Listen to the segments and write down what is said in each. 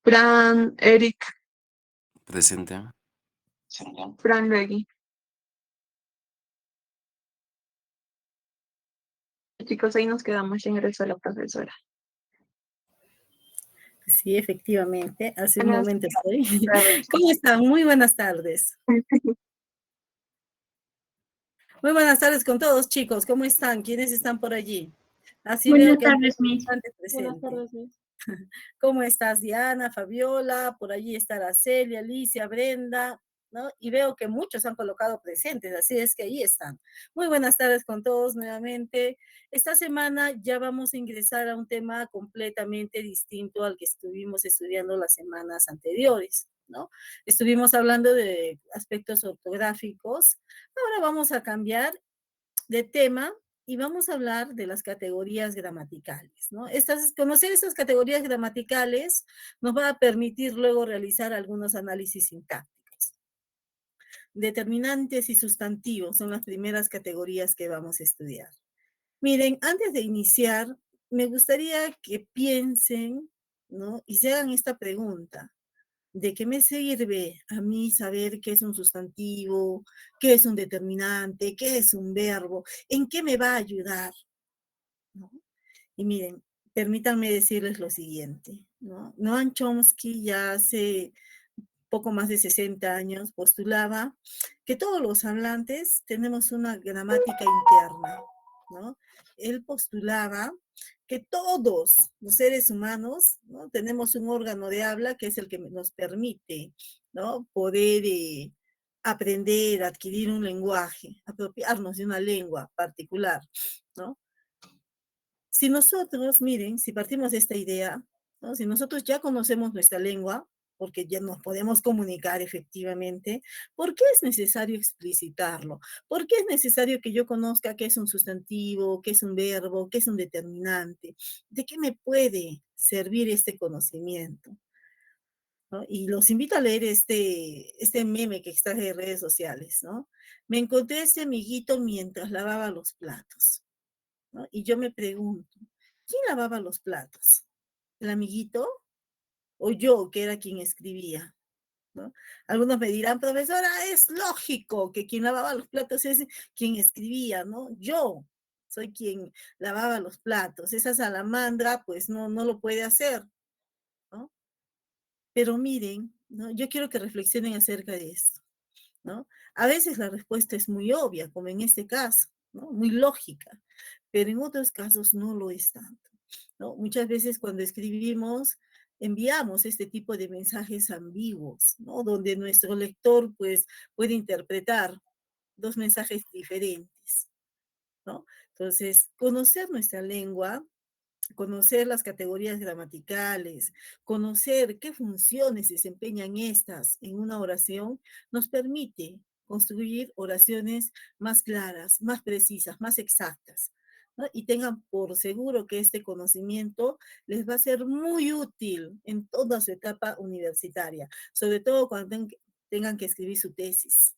Fran, Eric, Presente. Fran, Reggie. Chicos, ahí nos quedamos, ya ingresó la profesora. Sí, efectivamente, hace un Buenas momento estoy. tardes. ¿Cómo están? Muy buenas tardes. Muy buenas tardes con todos, chicos. ¿Cómo están? ¿Quiénes están por allí? Así veo Buenas que hay tardes, muchos Miss. estudiantes Buenas presentes. tardes, Miss. ¿Cómo estás, Diana, Fabiola? Por allí está Celia, Alicia, Brenda, ¿no? Y veo que muchos han colocado presentes, así es que ahí están. Muy buenas tardes con todos nuevamente. Esta semana ya vamos a ingresar a un tema completamente distinto al que estuvimos estudiando las semanas anteriores, ¿no? Estuvimos hablando de aspectos ortográficos. Ahora vamos a cambiar de tema y vamos a hablar de las categorías gramaticales, ¿no? Conocer estas categorías gramaticales nos va a permitir luego realizar algunos análisis sintácticos. Determinantes y sustantivos son las primeras categorías que vamos a estudiar. Miren, antes de iniciar, me gustaría que piensen, ¿no? Y se hagan esta pregunta. ¿De qué me sirve a mí saber qué es un sustantivo, qué es un determinante, qué es un verbo? ¿En qué me va a ayudar? ¿No? Y miren, permítanme decirles lo siguiente, ¿no? Noam Chomsky ya hace poco más de 60 años postulaba que todos los hablantes tenemos una gramática interna, ¿no? Él postulaba que todos los seres humanos, ¿no? Tenemos un órgano de habla que es el que nos permite, ¿no? Poder aprender, adquirir un lenguaje, apropiarnos de una lengua particular, ¿no? Si nosotros, miren, si partimos de esta idea, ¿no? Si nosotros ya conocemos nuestra lengua, porque ya nos podemos comunicar efectivamente, ¿por qué es necesario explicitarlo? ¿Por qué es necesario que yo conozca qué es un sustantivo, qué es un verbo, qué es un determinante? ¿De qué me puede servir este conocimiento? ¿No? Y los invito a leer este meme que está en redes sociales, ¿no? Me encontré ese amiguito mientras lavaba los platos, ¿no? Y yo me pregunto, ¿quién lavaba los platos? ¿El amiguito o yo, que era quien escribía? ¿No? Algunos me dirán, profesora, es lógico que quien lavaba los platos es quien escribía, ¿no? Yo soy quien lavaba los platos. Esa salamandra, pues no lo puede hacer, ¿no? Pero miren, ¿no? Yo quiero que reflexionen acerca de esto, ¿no? A veces la respuesta es muy obvia, como en este caso, ¿no? Muy lógica, pero en otros casos no lo es tanto, ¿no? Muchas veces cuando escribimos, enviamos este tipo de mensajes ambiguos, ¿no? Donde nuestro lector, pues, puede interpretar dos mensajes diferentes, ¿no? Entonces, conocer nuestra lengua, conocer las categorías gramaticales, conocer qué funciones desempeñan estas en una oración, nos permite construir oraciones más claras, más precisas, más exactas, ¿no? Y tengan por seguro que este conocimiento les va a ser muy útil en toda su etapa universitaria, sobre todo cuando tengan que escribir su tesis,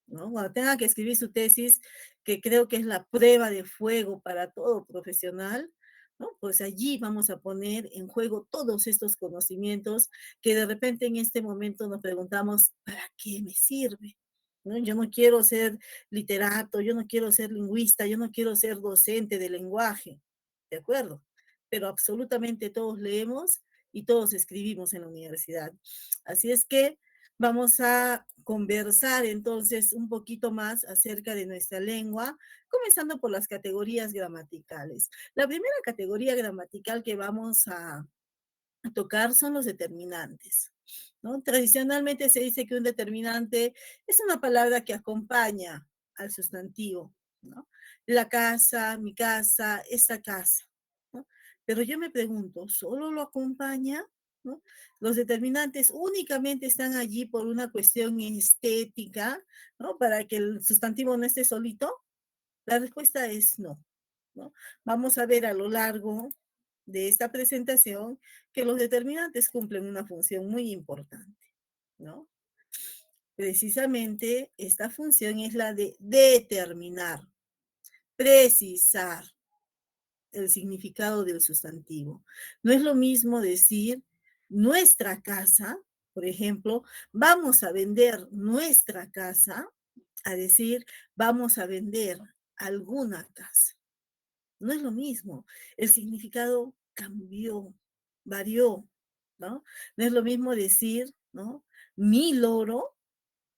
¿no? Cuando tengan que escribir su tesis, que creo que es la prueba de fuego para todo profesional, ¿no? Pues allí vamos a poner en juego todos estos conocimientos que de repente en este momento nos preguntamos, ¿para qué me sirve? ¿No? Yo no quiero ser literato, yo no quiero ser lingüista, yo no quiero ser docente de lenguaje, ¿de acuerdo? Pero absolutamente todos leemos y todos escribimos en la universidad. Así es que vamos a conversar entonces un poquito más acerca de nuestra lengua, comenzando por las categorías gramaticales. La primera categoría gramatical que vamos a tocar son los determinantes, ¿no? Tradicionalmente se dice que un determinante es una palabra que acompaña al sustantivo, ¿no? La casa, mi casa, esta casa, ¿no? Pero yo me pregunto, ¿solo lo acompaña? ¿No? Los determinantes únicamente están allí por una cuestión estética, ¿no? Para que el sustantivo no esté solito. La respuesta es no, ¿no? Vamos a ver a lo largo de esta presentación que los determinantes cumplen una función muy importante, ¿no? Precisamente esta función es la de determinar, precisar el significado del sustantivo. No es lo mismo decir nuestra casa, por ejemplo, vamos a vender nuestra casa, a decir, vamos a vender alguna casa. No es lo mismo. El significado cambió, varió, ¿no? No es lo mismo decir, ¿no? Mi loro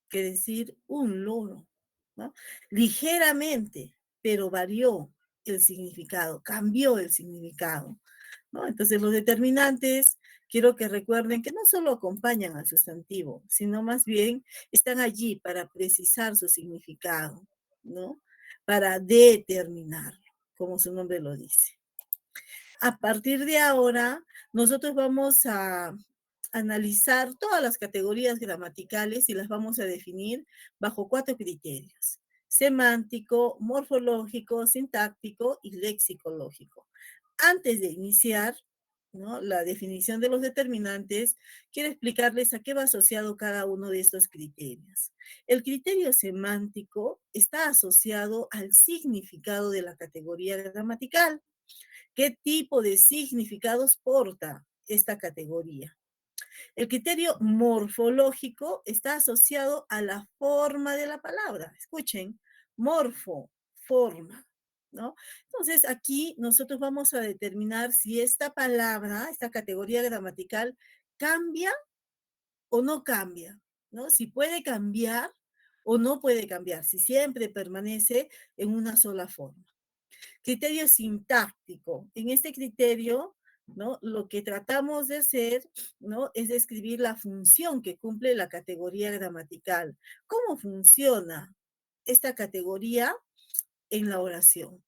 que decir un loro, ¿no? Ligeramente, pero varió el significado, cambió el significado, ¿no? Entonces los determinantes, quiero que recuerden que no solo acompañan al sustantivo, sino más bien están allí para precisar su significado, ¿no? Para determinar, como su nombre lo dice. A partir de ahora, nosotros vamos a analizar todas las categorías gramaticales y las vamos a definir bajo 4 criterios: semántico, morfológico, sintáctico y lexicológico. Antes de iniciar, ¿no?, la definición de los determinantes, quiero explicarles a qué va asociado cada uno de estos criterios. El criterio semántico está asociado al significado de la categoría gramatical. ¿Qué tipo de significados porta esta categoría? El criterio morfológico está asociado a la forma de la palabra. Escuchen, morfo, forma, ¿no? Entonces, aquí nosotros vamos a determinar si esta palabra, esta categoría gramatical, cambia o no cambia, ¿no? Si puede cambiar o no puede cambiar, si siempre permanece en una sola forma. Criterio sintáctico. En este criterio, ¿no?, lo que tratamos de hacer, ¿no?, es describir la función que cumple la categoría gramatical. ¿Cómo funciona esta categoría en la oración?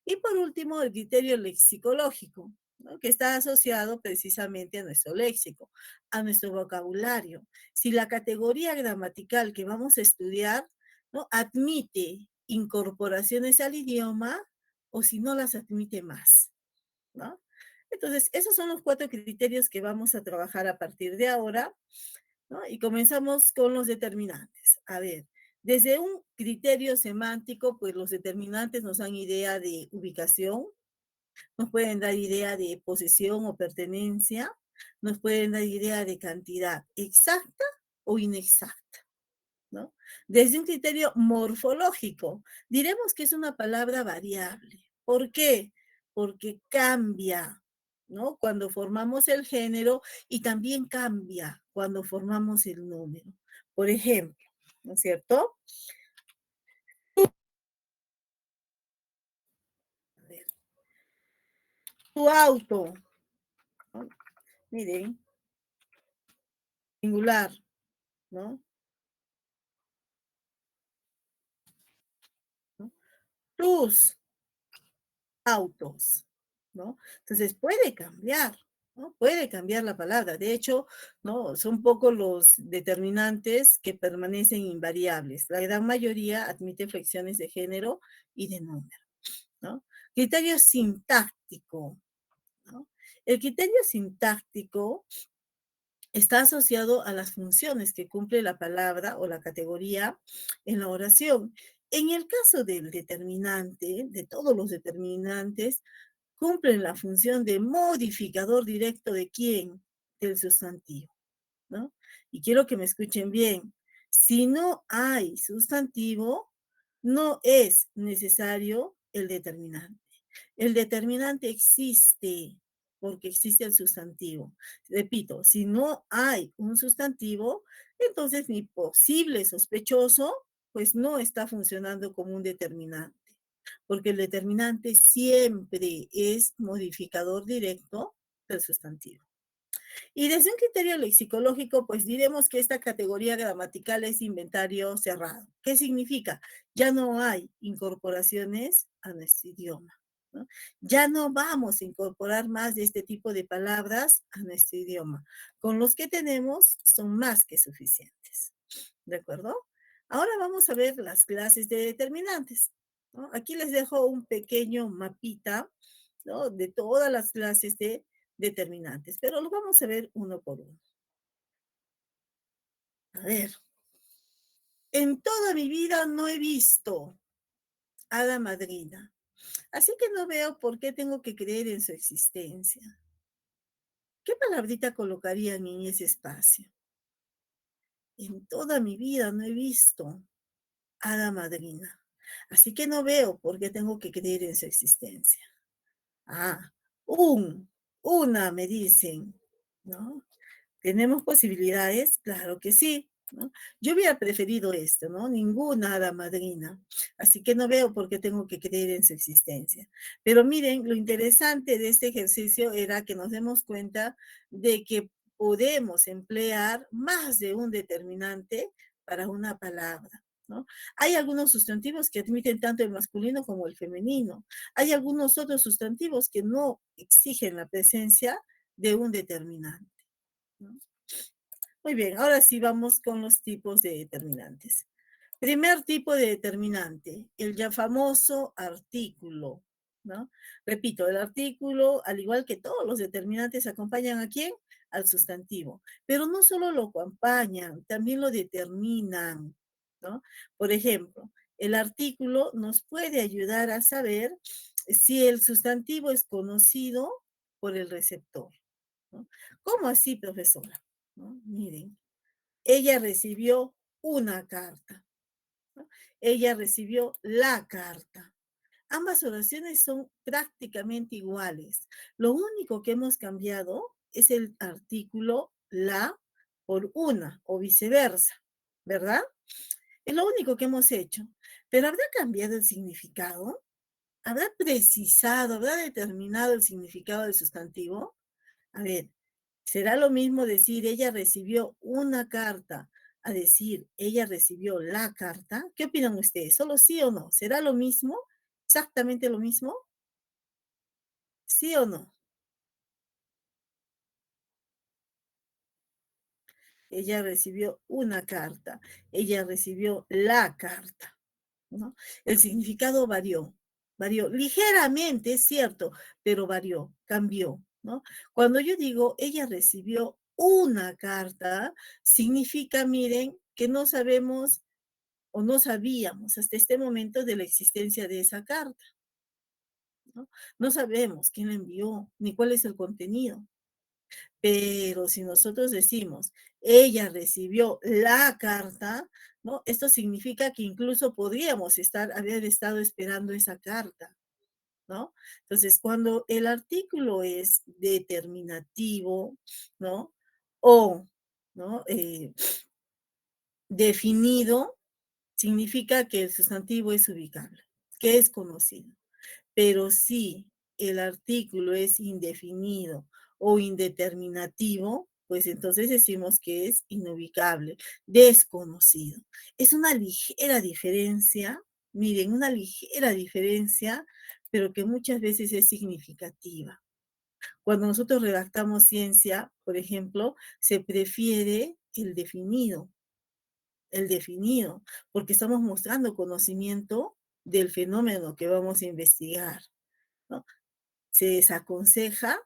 Y por último, el criterio lexicológico, ¿no?, que está asociado precisamente a nuestro léxico, a nuestro vocabulario. Si la categoría gramatical que vamos a estudiar, ¿no?, admite incorporaciones al idioma o si no las admite más, ¿no? Entonces, esos son los 4 criterios que vamos a trabajar a partir de ahora, ¿no? Y comenzamos con los determinantes. A ver, desde un criterio semántico, pues los determinantes nos dan idea de ubicación, nos pueden dar idea de posesión o pertenencia, nos pueden dar idea de cantidad exacta o inexacta, ¿no? Desde un criterio morfológico, diremos que es una palabra variable. ¿Por qué? Porque cambia, ¿no?, cuando formamos el género y también cambia cuando formamos el número. Por ejemplo, ¿no es cierto? A ver, tu auto, ¿no? Miren, singular, ¿no? ¿No? Tus autos, ¿no? Entonces puede cambiar, ¿no? Puede cambiar la palabra. De hecho, ¿no?, son pocos los determinantes que permanecen invariables. La gran mayoría admite flexiones de género y de número, ¿no? Criterio sintáctico, ¿no? El criterio sintáctico está asociado a las funciones que cumple la palabra o la categoría en la oración. En el caso del determinante, de todos los determinantes, cumplen la función de modificador directo ¿de quién? Del sustantivo, ¿no? Y quiero que me escuchen bien. Si no hay sustantivo, no es necesario el determinante. El determinante existe porque existe el sustantivo. Repito, si no hay un sustantivo, entonces mi posible sospechoso, pues no está funcionando como un determinante, porque el determinante siempre es modificador directo del sustantivo. Y desde un criterio lexicológico, pues diremos que esta categoría gramatical es inventario cerrado. ¿Qué significa? Ya no hay incorporaciones a nuestro idioma, ¿no? Ya no vamos a incorporar más de este tipo de palabras a nuestro idioma. Con los que tenemos son más que suficientes. ¿De acuerdo? Ahora vamos a ver las clases de determinantes, ¿no? Aquí les dejo un pequeño mapita, ¿no?, de todas las clases de determinantes, pero lo vamos a ver uno por uno. A ver, en toda mi vida no he visto hada madrina, así que no veo por qué tengo que creer en su existencia. ¿Qué palabrita colocarían en ese espacio? En toda mi vida no he visto hada madrina, así que no veo por qué tengo que creer en su existencia. Ah, una, me dicen, ¿no? ¿Tenemos posibilidades? Claro que sí, ¿no? Yo hubiera preferido esto, ¿no? Ninguna hada madrina. Así que no veo por qué tengo que creer en su existencia. Pero miren, lo interesante de este ejercicio era que nos demos cuenta de que podemos emplear más de un determinante para una palabra, ¿no? Hay algunos sustantivos que admiten tanto el masculino como el femenino. Hay algunos otros sustantivos que no exigen la presencia de un determinante, ¿no? Muy bien, ahora sí vamos con los tipos de determinantes. Primer tipo de determinante, el ya famoso artículo, ¿no? Repito, el artículo, al igual que todos los determinantes, acompañan ¿a quién? Al sustantivo. Pero no solo lo acompañan, también lo determinan, ¿no? Por ejemplo, el artículo nos puede ayudar a saber si el sustantivo es conocido por el receptor, ¿no? ¿Cómo así, profesora? ¿No? Miren, ella recibió una carta, ¿no? Ella recibió la carta. Ambas oraciones son prácticamente iguales. Lo único que hemos cambiado es el artículo la por una o viceversa, ¿verdad? Es lo único que hemos hecho. Pero ¿habrá cambiado el significado? ¿Habrá precisado, habrá determinado el significado del sustantivo? A ver, ¿será lo mismo decir ella recibió una carta a decir ella recibió la carta? ¿Qué opinan ustedes? ¿Solo sí o no? ¿Será lo mismo? ¿Exactamente lo mismo? ¿Sí o no? Ella recibió una carta. Ella recibió la carta, ¿no? El significado varió ligeramente, es cierto, pero varió, cambió, ¿no? Cuando yo digo ella recibió una carta, significa, miren, que no sabemos o no sabíamos hasta este momento de la existencia de esa carta, ¿no? No sabemos quién la envió, ni cuál es el contenido. Pero si nosotros decimos, ella recibió la carta, ¿no? Esto significa que incluso podríamos haber estado esperando esa carta, ¿no? Entonces, cuando el artículo es determinativo, ¿no? O, ¿no? Definido, significa que el sustantivo es ubicable, que es conocido. Pero si el artículo es indefinido o indeterminativo, pues entonces decimos que es inubicable, desconocido. Es una ligera diferencia, miren, una ligera diferencia, pero que muchas veces es significativa. Cuando nosotros redactamos ciencia, por ejemplo, se prefiere el definido, porque estamos mostrando conocimiento del fenómeno que vamos a investigar, ¿no? Se desaconseja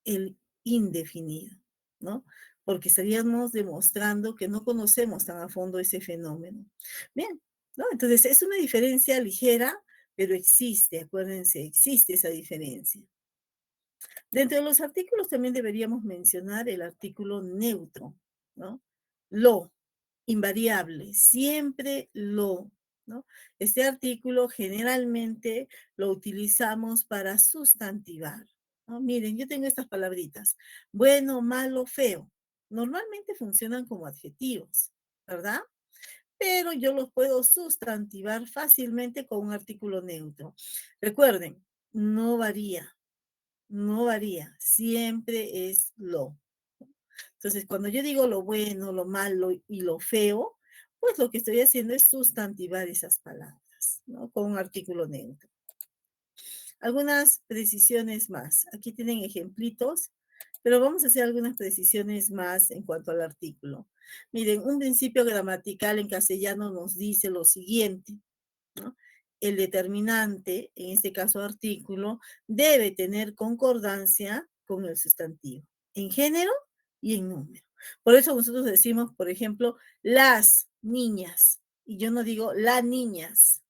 el indefinido, ¿no? Porque estaríamos demostrando que no conocemos tan a fondo ese fenómeno. Bien, ¿no? Entonces es una diferencia ligera, pero existe, acuérdense, existe esa diferencia. Dentro de los artículos también deberíamos mencionar el artículo neutro, ¿no? Lo, invariable, siempre lo, ¿no? Este artículo generalmente lo utilizamos para sustantivar, ¿no? Miren, yo tengo estas palabritas, bueno, malo, feo. Normalmente funcionan como adjetivos, ¿verdad? Pero yo los puedo sustantivar fácilmente con un artículo neutro. Recuerden, no varía, no varía, siempre es lo. Entonces, cuando yo digo lo bueno, lo malo y lo feo, pues lo que estoy haciendo es sustantivar esas palabras, ¿no? Con un artículo neutro. Algunas precisiones más. Aquí tienen ejemplitos, pero vamos a hacer algunas precisiones más en cuanto al artículo. Miren, un principio gramatical en castellano nos dice lo siguiente, ¿no? El determinante, en este caso artículo, debe tener concordancia con el sustantivo, en género y en número. Por eso nosotros decimos, por ejemplo, las niñas, y yo no digo la niñas,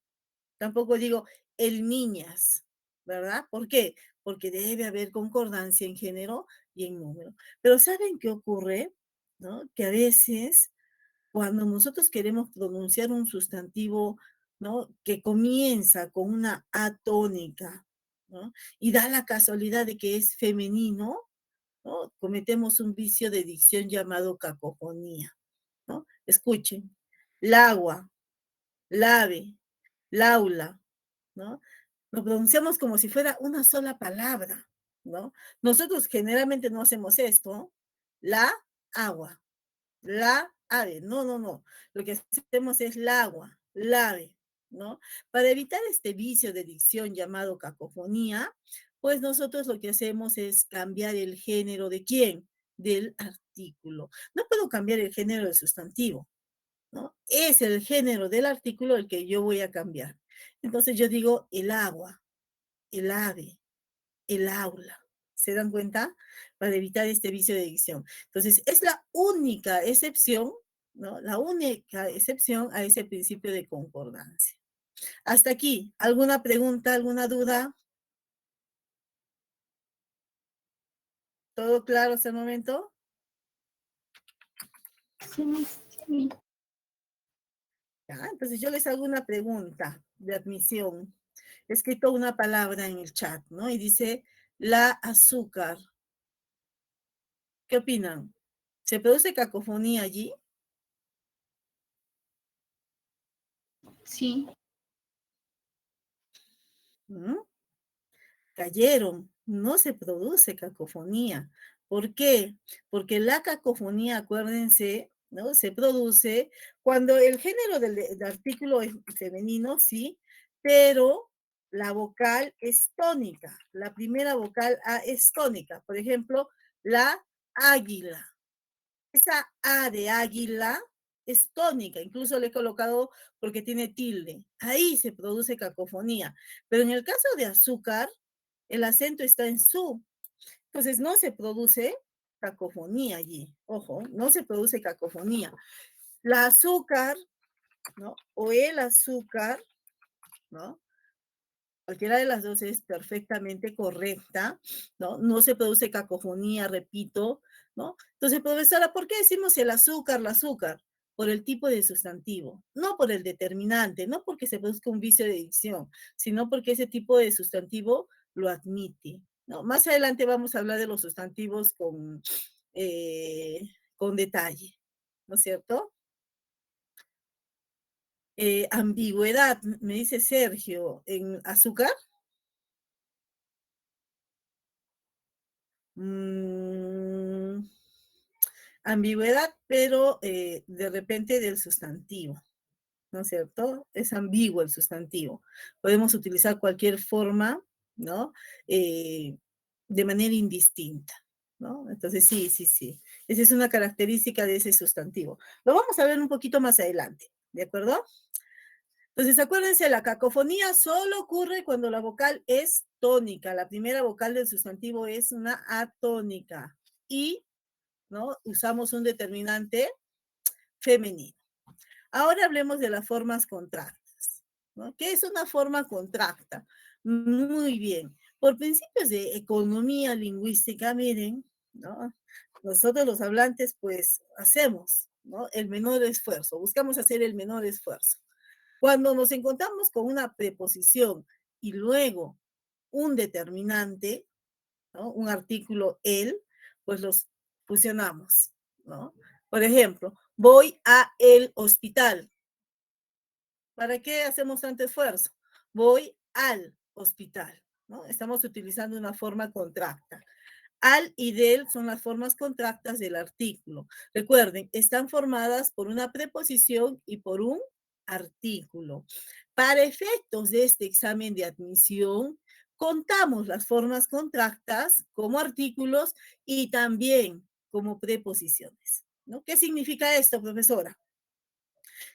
tampoco digo el niñas, ¿verdad? ¿Por qué? Porque debe haber concordancia en género y en número. Pero ¿saben qué ocurre? ¿No? Que a veces cuando nosotros queremos pronunciar un sustantivo, ¿no? Que comienza con una A tónica, ¿no? Y da la casualidad de que es femenino, ¿no? Cometemos un vicio de dicción llamado cacofonía, ¿no? Escuchen, lagua, lave, laula, ¿no? Lo pronunciamos como si fuera una sola palabra, ¿no? Nosotros generalmente no hacemos esto, la agua, la ave, no, no, no. Lo que hacemos es la agua, lave, ¿no? Para evitar este vicio de dicción llamado cacofonía, pues nosotros lo que hacemos es cambiar el género de quién, del artículo. No puedo cambiar el género del sustantivo, ¿no? Es el género del artículo el que yo voy a cambiar. Entonces yo digo el agua, el ave, el aula. ¿Se dan cuenta? Para evitar este vicio de dicción. Entonces, es la única excepción, ¿no? La única excepción a ese principio de concordancia. Hasta aquí, ¿alguna pregunta, alguna duda? ¿Todo claro hasta el momento? Sí, sí. Ya, entonces yo les hago una pregunta de admisión. He escrito una palabra en el chat, ¿no? Y dice la azúcar. ¿Qué opinan? ¿Se produce cacofonía allí? Sí. ¿Mm? Cayeron, no se produce cacofonía. ¿Por qué? Porque la cacofonía, acuérdense, ¿no? Se produce cuando el género del artículo es femenino, sí, pero la vocal es tónica. La primera vocal A es tónica. Por ejemplo, la águila. Esa A de águila es tónica, incluso le he colocado porque tiene tilde. Ahí se produce cacofonía. Pero en el caso de azúcar, el acento está en su. Entonces no se produce cacofonía allí. Ojo, no se produce cacofonía. La azúcar, ¿no? O el azúcar, ¿no? Cualquiera de las dos es perfectamente correcta, ¿no? No se produce cacofonía, repito, ¿no? Entonces, profesora, ¿por qué decimos el azúcar, la azúcar? Por el tipo de sustantivo, no por el determinante, no porque se produzca un vicio de dicción, sino porque ese tipo de sustantivo lo admite, ¿no? Más adelante vamos a hablar de los sustantivos con detalle, ¿no es cierto? Ambigüedad, me dice Sergio, en azúcar. Mm, ambigüedad, pero de repente del sustantivo, ¿no es cierto? Es ambiguo el sustantivo. Podemos utilizar cualquier forma, ¿no? De manera indistinta, ¿no? Entonces, sí, sí, sí. Esa es una característica de ese sustantivo. Lo vamos a ver un poquito más adelante, ¿de acuerdo? Entonces, acuérdense, la cacofonía solo ocurre cuando la vocal es tónica. La primera vocal del sustantivo es una atónica. Y, ¿no? Usamos un determinante femenino. Ahora hablemos de las formas contractas, ¿no? ¿Qué es una forma contracta? Muy bien. Por principios de economía lingüística, miren, ¿no? Nosotros los hablantes, pues, hacemos, ¿no? El menor esfuerzo, buscamos hacer el menor esfuerzo. Cuando nos encontramos con una preposición y luego un determinante, ¿no? Un artículo el, pues los fusionamos, ¿no? Por ejemplo, voy a el hospital. ¿Para qué hacemos tanto esfuerzo? Voy al hospital, ¿no? Estamos utilizando una forma contracta. Al y del son las formas contractas del artículo. Recuerden, están formadas por una preposición y por un artículo. Para efectos de este examen de admisión, contamos las formas contractas como artículos y también como preposiciones, ¿no? ¿Qué significa esto, profesora?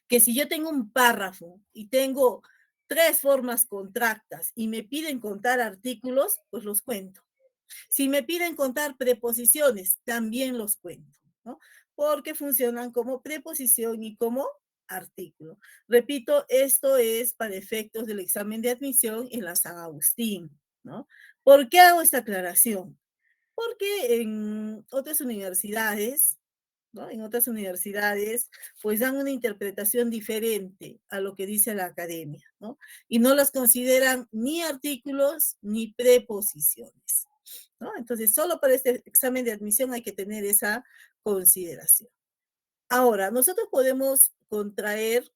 Que si yo tengo un párrafo y tengo 3 formas contractas y me piden contar artículos, pues los cuento. Si me piden contar preposiciones, también los cuento, ¿no? Porque funcionan como preposición y como artículo. Repito, esto es para efectos del examen de admisión en la San Agustín, ¿no? ¿Por qué hago esta aclaración? Porque en otras universidades, ¿no? En otras universidades, pues dan una interpretación diferente a lo que dice la academia, ¿no? Y no las consideran ni artículos ni preposiciones, ¿no? Entonces, solo para este examen de admisión hay que tener esa consideración. Ahora, nosotros podemos contraer,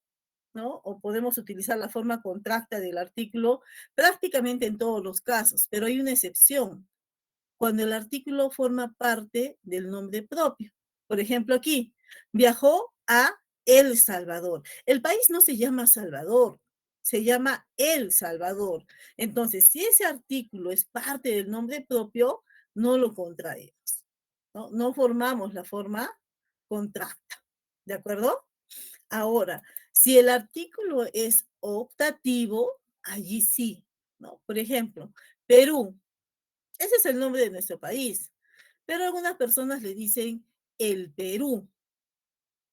¿no? O podemos utilizar la forma contracta del artículo prácticamente en todos los casos, pero hay una excepción cuando el artículo forma parte del nombre propio. Por ejemplo, aquí, viajó a El Salvador. El país no se llama Salvador, se llama El Salvador. Entonces, si ese artículo es parte del nombre propio, no lo contraemos, ¿no? No formamos la forma contracta, ¿de acuerdo? Ahora, si el artículo es optativo, allí sí, ¿no? Por ejemplo, Perú. Ese es el nombre de nuestro país, pero algunas personas le dicen el Perú,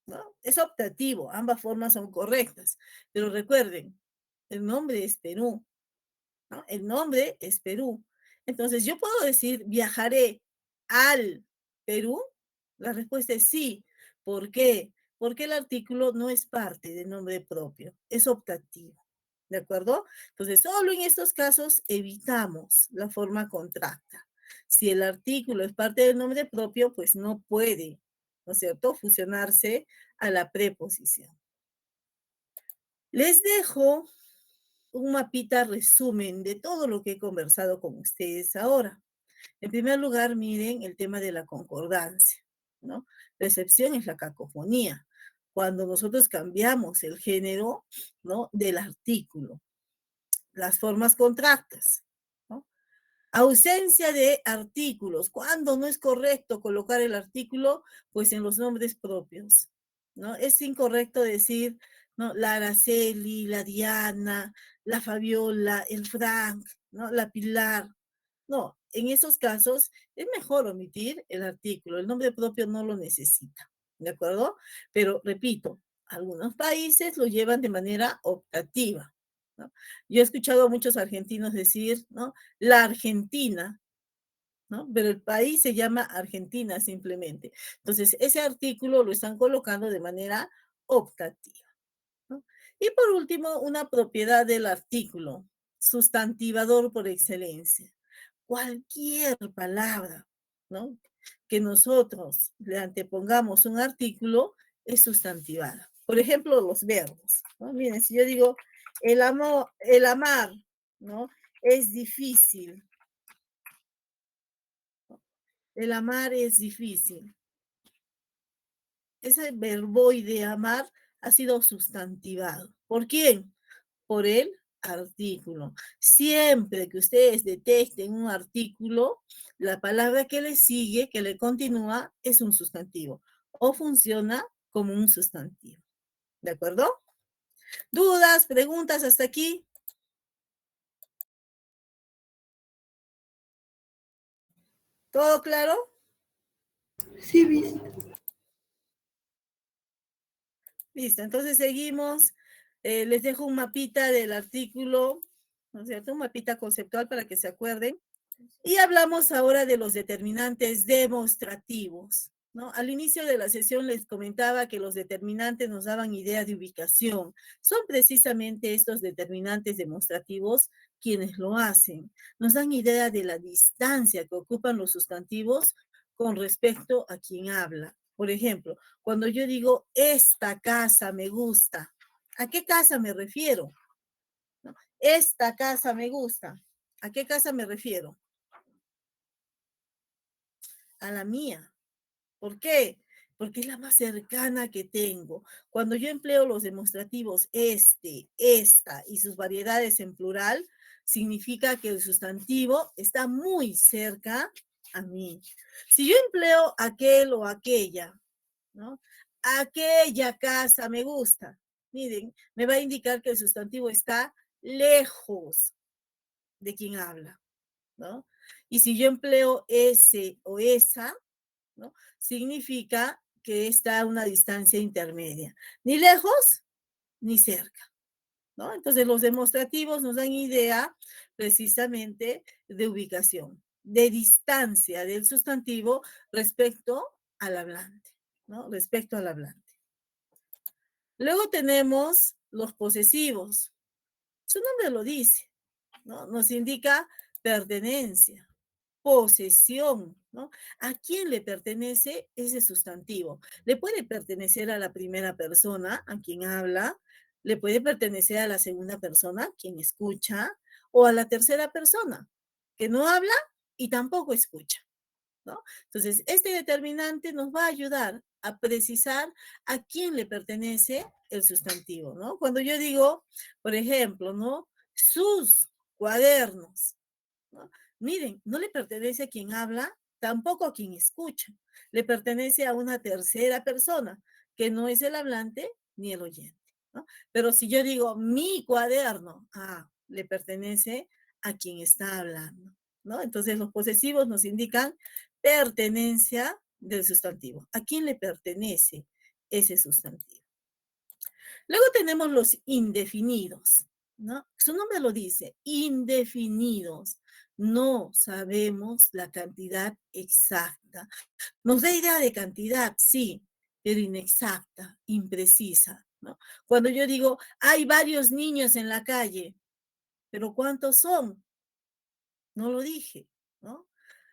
¿no? Es optativo, ambas formas son correctas, pero recuerden, el nombre es Perú, ¿no? El nombre es Perú. Entonces, ¿yo puedo decir viajaré al Perú? La respuesta es sí. ¿Por qué? Porque el artículo no es parte del nombre propio, es optativo. ¿De acuerdo? Entonces, solo en estos casos evitamos la forma contracta. Si el artículo es parte del nombre propio, pues no puede, ¿no es cierto?, fusionarse a la preposición. Les dejo un mapita resumen de todo lo que he conversado con ustedes ahora. En primer lugar, miren el tema de la concordancia, ¿no? La excepción es la cacofonía, cuando nosotros cambiamos el género, ¿no?, del artículo. Las formas contractas, ¿no? Ausencia de artículos. Cuando no es correcto colocar el artículo, pues en los nombres propios, ¿no? Es incorrecto decir, ¿no?, la Araceli, la Diana, la Fabiola, el Frank, ¿no?, la Pilar. No, en esos casos es mejor omitir el artículo. El nombre propio no lo necesita, ¿de acuerdo? Pero repito, algunos países lo llevan de manera optativa, ¿no? Yo he escuchado a muchos argentinos decir, ¿no?, la Argentina, ¿no? Pero el país se llama Argentina simplemente. Entonces, ese artículo lo están colocando de manera optativa, ¿no? Y por último, una propiedad del artículo, sustantivador por excelencia. Cualquier palabra, ¿no?, que nosotros le antepongamos un artículo es sustantivada. Por ejemplo, los verbos, ¿no? Miren, si yo digo el amor, el amar, ¿no?, es difícil. El amar es difícil. Ese verboide amar ha sido sustantivado. ¿Por quién? Por el artículo. Siempre que ustedes detecten un artículo, la palabra que le sigue, que le continúa, es un sustantivo o funciona como un sustantivo. ¿De acuerdo? ¿Dudas, preguntas hasta aquí? ¿Todo claro? Sí, Miss. Listo, entonces seguimos. Les dejo un mapita del artículo, ¿no es cierto? Un mapita conceptual para que se acuerden. Y hablamos ahora de los determinantes demostrativos, ¿no? Al inicio de la sesión les comentaba que los determinantes nos daban idea de ubicación. Son precisamente estos determinantes demostrativos quienes lo hacen. Nos dan idea de la distancia que ocupan los sustantivos con respecto a quien habla. Por ejemplo, cuando yo digo, esta casa me gusta, ¿a qué casa me refiero? ¿No? Esta casa me gusta. ¿A qué casa me refiero? A la mía. ¿Por qué? Porque es la más cercana que tengo. Cuando yo empleo los demostrativos este, esta y sus variedades en plural, significa que el sustantivo está muy cerca a mí. Si yo empleo aquel o aquella, ¿no? Aquella casa me gusta. Miren, me va a indicar que el sustantivo está lejos de quien habla, ¿no? Y si yo empleo ese o esa, ¿no?, significa que está a una distancia intermedia, ni lejos ni cerca, ¿no? Entonces los demostrativos nos dan idea precisamente de ubicación. de distancia del sustantivo respecto al hablante, ¿no? Respecto al hablante. Luego tenemos los posesivos. Su nombre lo dice, ¿no? Nos indica pertenencia, posesión, ¿no? ¿A quién le pertenece ese sustantivo? Le puede pertenecer a la primera persona, a quien habla, le puede pertenecer a la segunda persona, quien escucha, o a la tercera persona, que no habla y tampoco escucha, ¿no? Entonces, este determinante nos va a ayudar a precisar a quién le pertenece el sustantivo, ¿no? Cuando yo digo, por ejemplo, ¿no? Sus cuadernos, ¿no? Miren, no le pertenece a quien habla, tampoco a quien escucha. Le pertenece a una tercera persona, que no es el hablante ni el oyente, ¿no? Pero si yo digo mi cuaderno, le pertenece a quien está hablando, ¿no? Entonces los posesivos nos indican pertenencia del sustantivo. ¿A quién le pertenece ese sustantivo? Luego tenemos los indefinidos, ¿no? Su nombre lo dice, indefinidos. No sabemos la cantidad exacta. Nos da idea de cantidad, sí, pero inexacta, imprecisa, ¿no? Cuando yo digo, hay varios niños en la calle, pero ¿cuántos son? No lo dije, ¿no?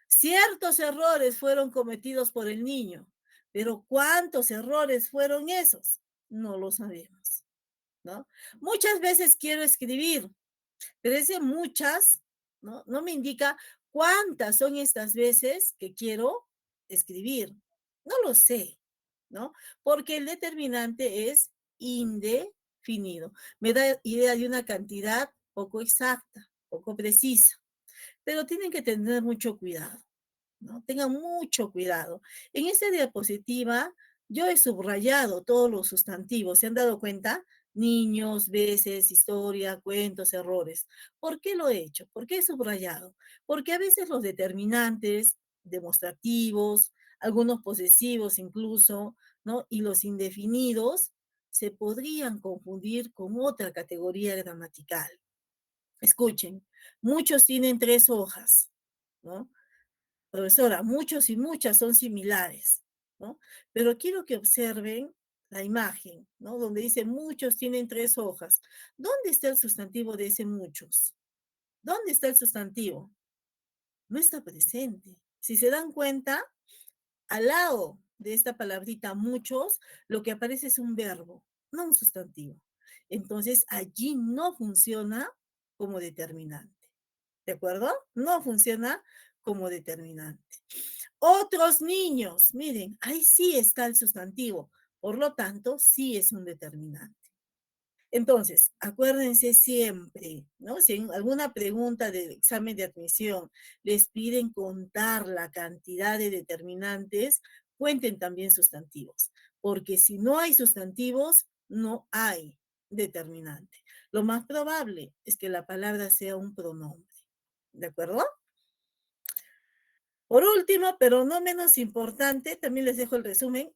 Ciertos errores fueron cometidos por el niño, pero ¿cuántos errores fueron esos? No lo sabemos, ¿no? Muchas veces quiero escribir, pero ese muchas, ¿no? No me indica cuántas son estas veces que quiero escribir. No lo sé, ¿no? Porque el determinante es indefinido. Me da idea de una cantidad poco exacta, poco precisa, pero tienen que tener mucho cuidado, ¿no? Tengan mucho cuidado. En esta diapositiva yo he subrayado todos los sustantivos. ¿Se han dado cuenta? Niños, veces, historia, cuentos, errores. ¿Por qué lo he hecho? ¿Por qué he subrayado? Porque a veces los determinantes, demostrativos, algunos posesivos incluso, ¿no? Y los indefinidos se podrían confundir con otra categoría gramatical. Escuchen, muchos tienen 3 hojas, ¿no? Profesora, muchos y muchas son similares, ¿no? Pero quiero que observen la imagen, ¿no? Donde dice muchos tienen 3 hojas. ¿Dónde está el sustantivo de ese muchos? ¿Dónde está el sustantivo? No está presente. Si se dan cuenta, al lado de esta palabrita muchos, lo que aparece es un verbo, no un sustantivo. Entonces, allí no funciona como determinante. ¿De acuerdo? No funciona como determinante. Otros niños, miren, ahí sí está el sustantivo. Por lo tanto, sí es un determinante. Entonces, acuérdense siempre, ¿no? Si en alguna pregunta del examen de admisión les piden contar la cantidad de determinantes, cuenten también sustantivos, porque si no hay sustantivos, no hay determinante. Lo más probable es que la palabra sea un pronombre, ¿de acuerdo? Por último, pero no menos importante, también les dejo el resumen,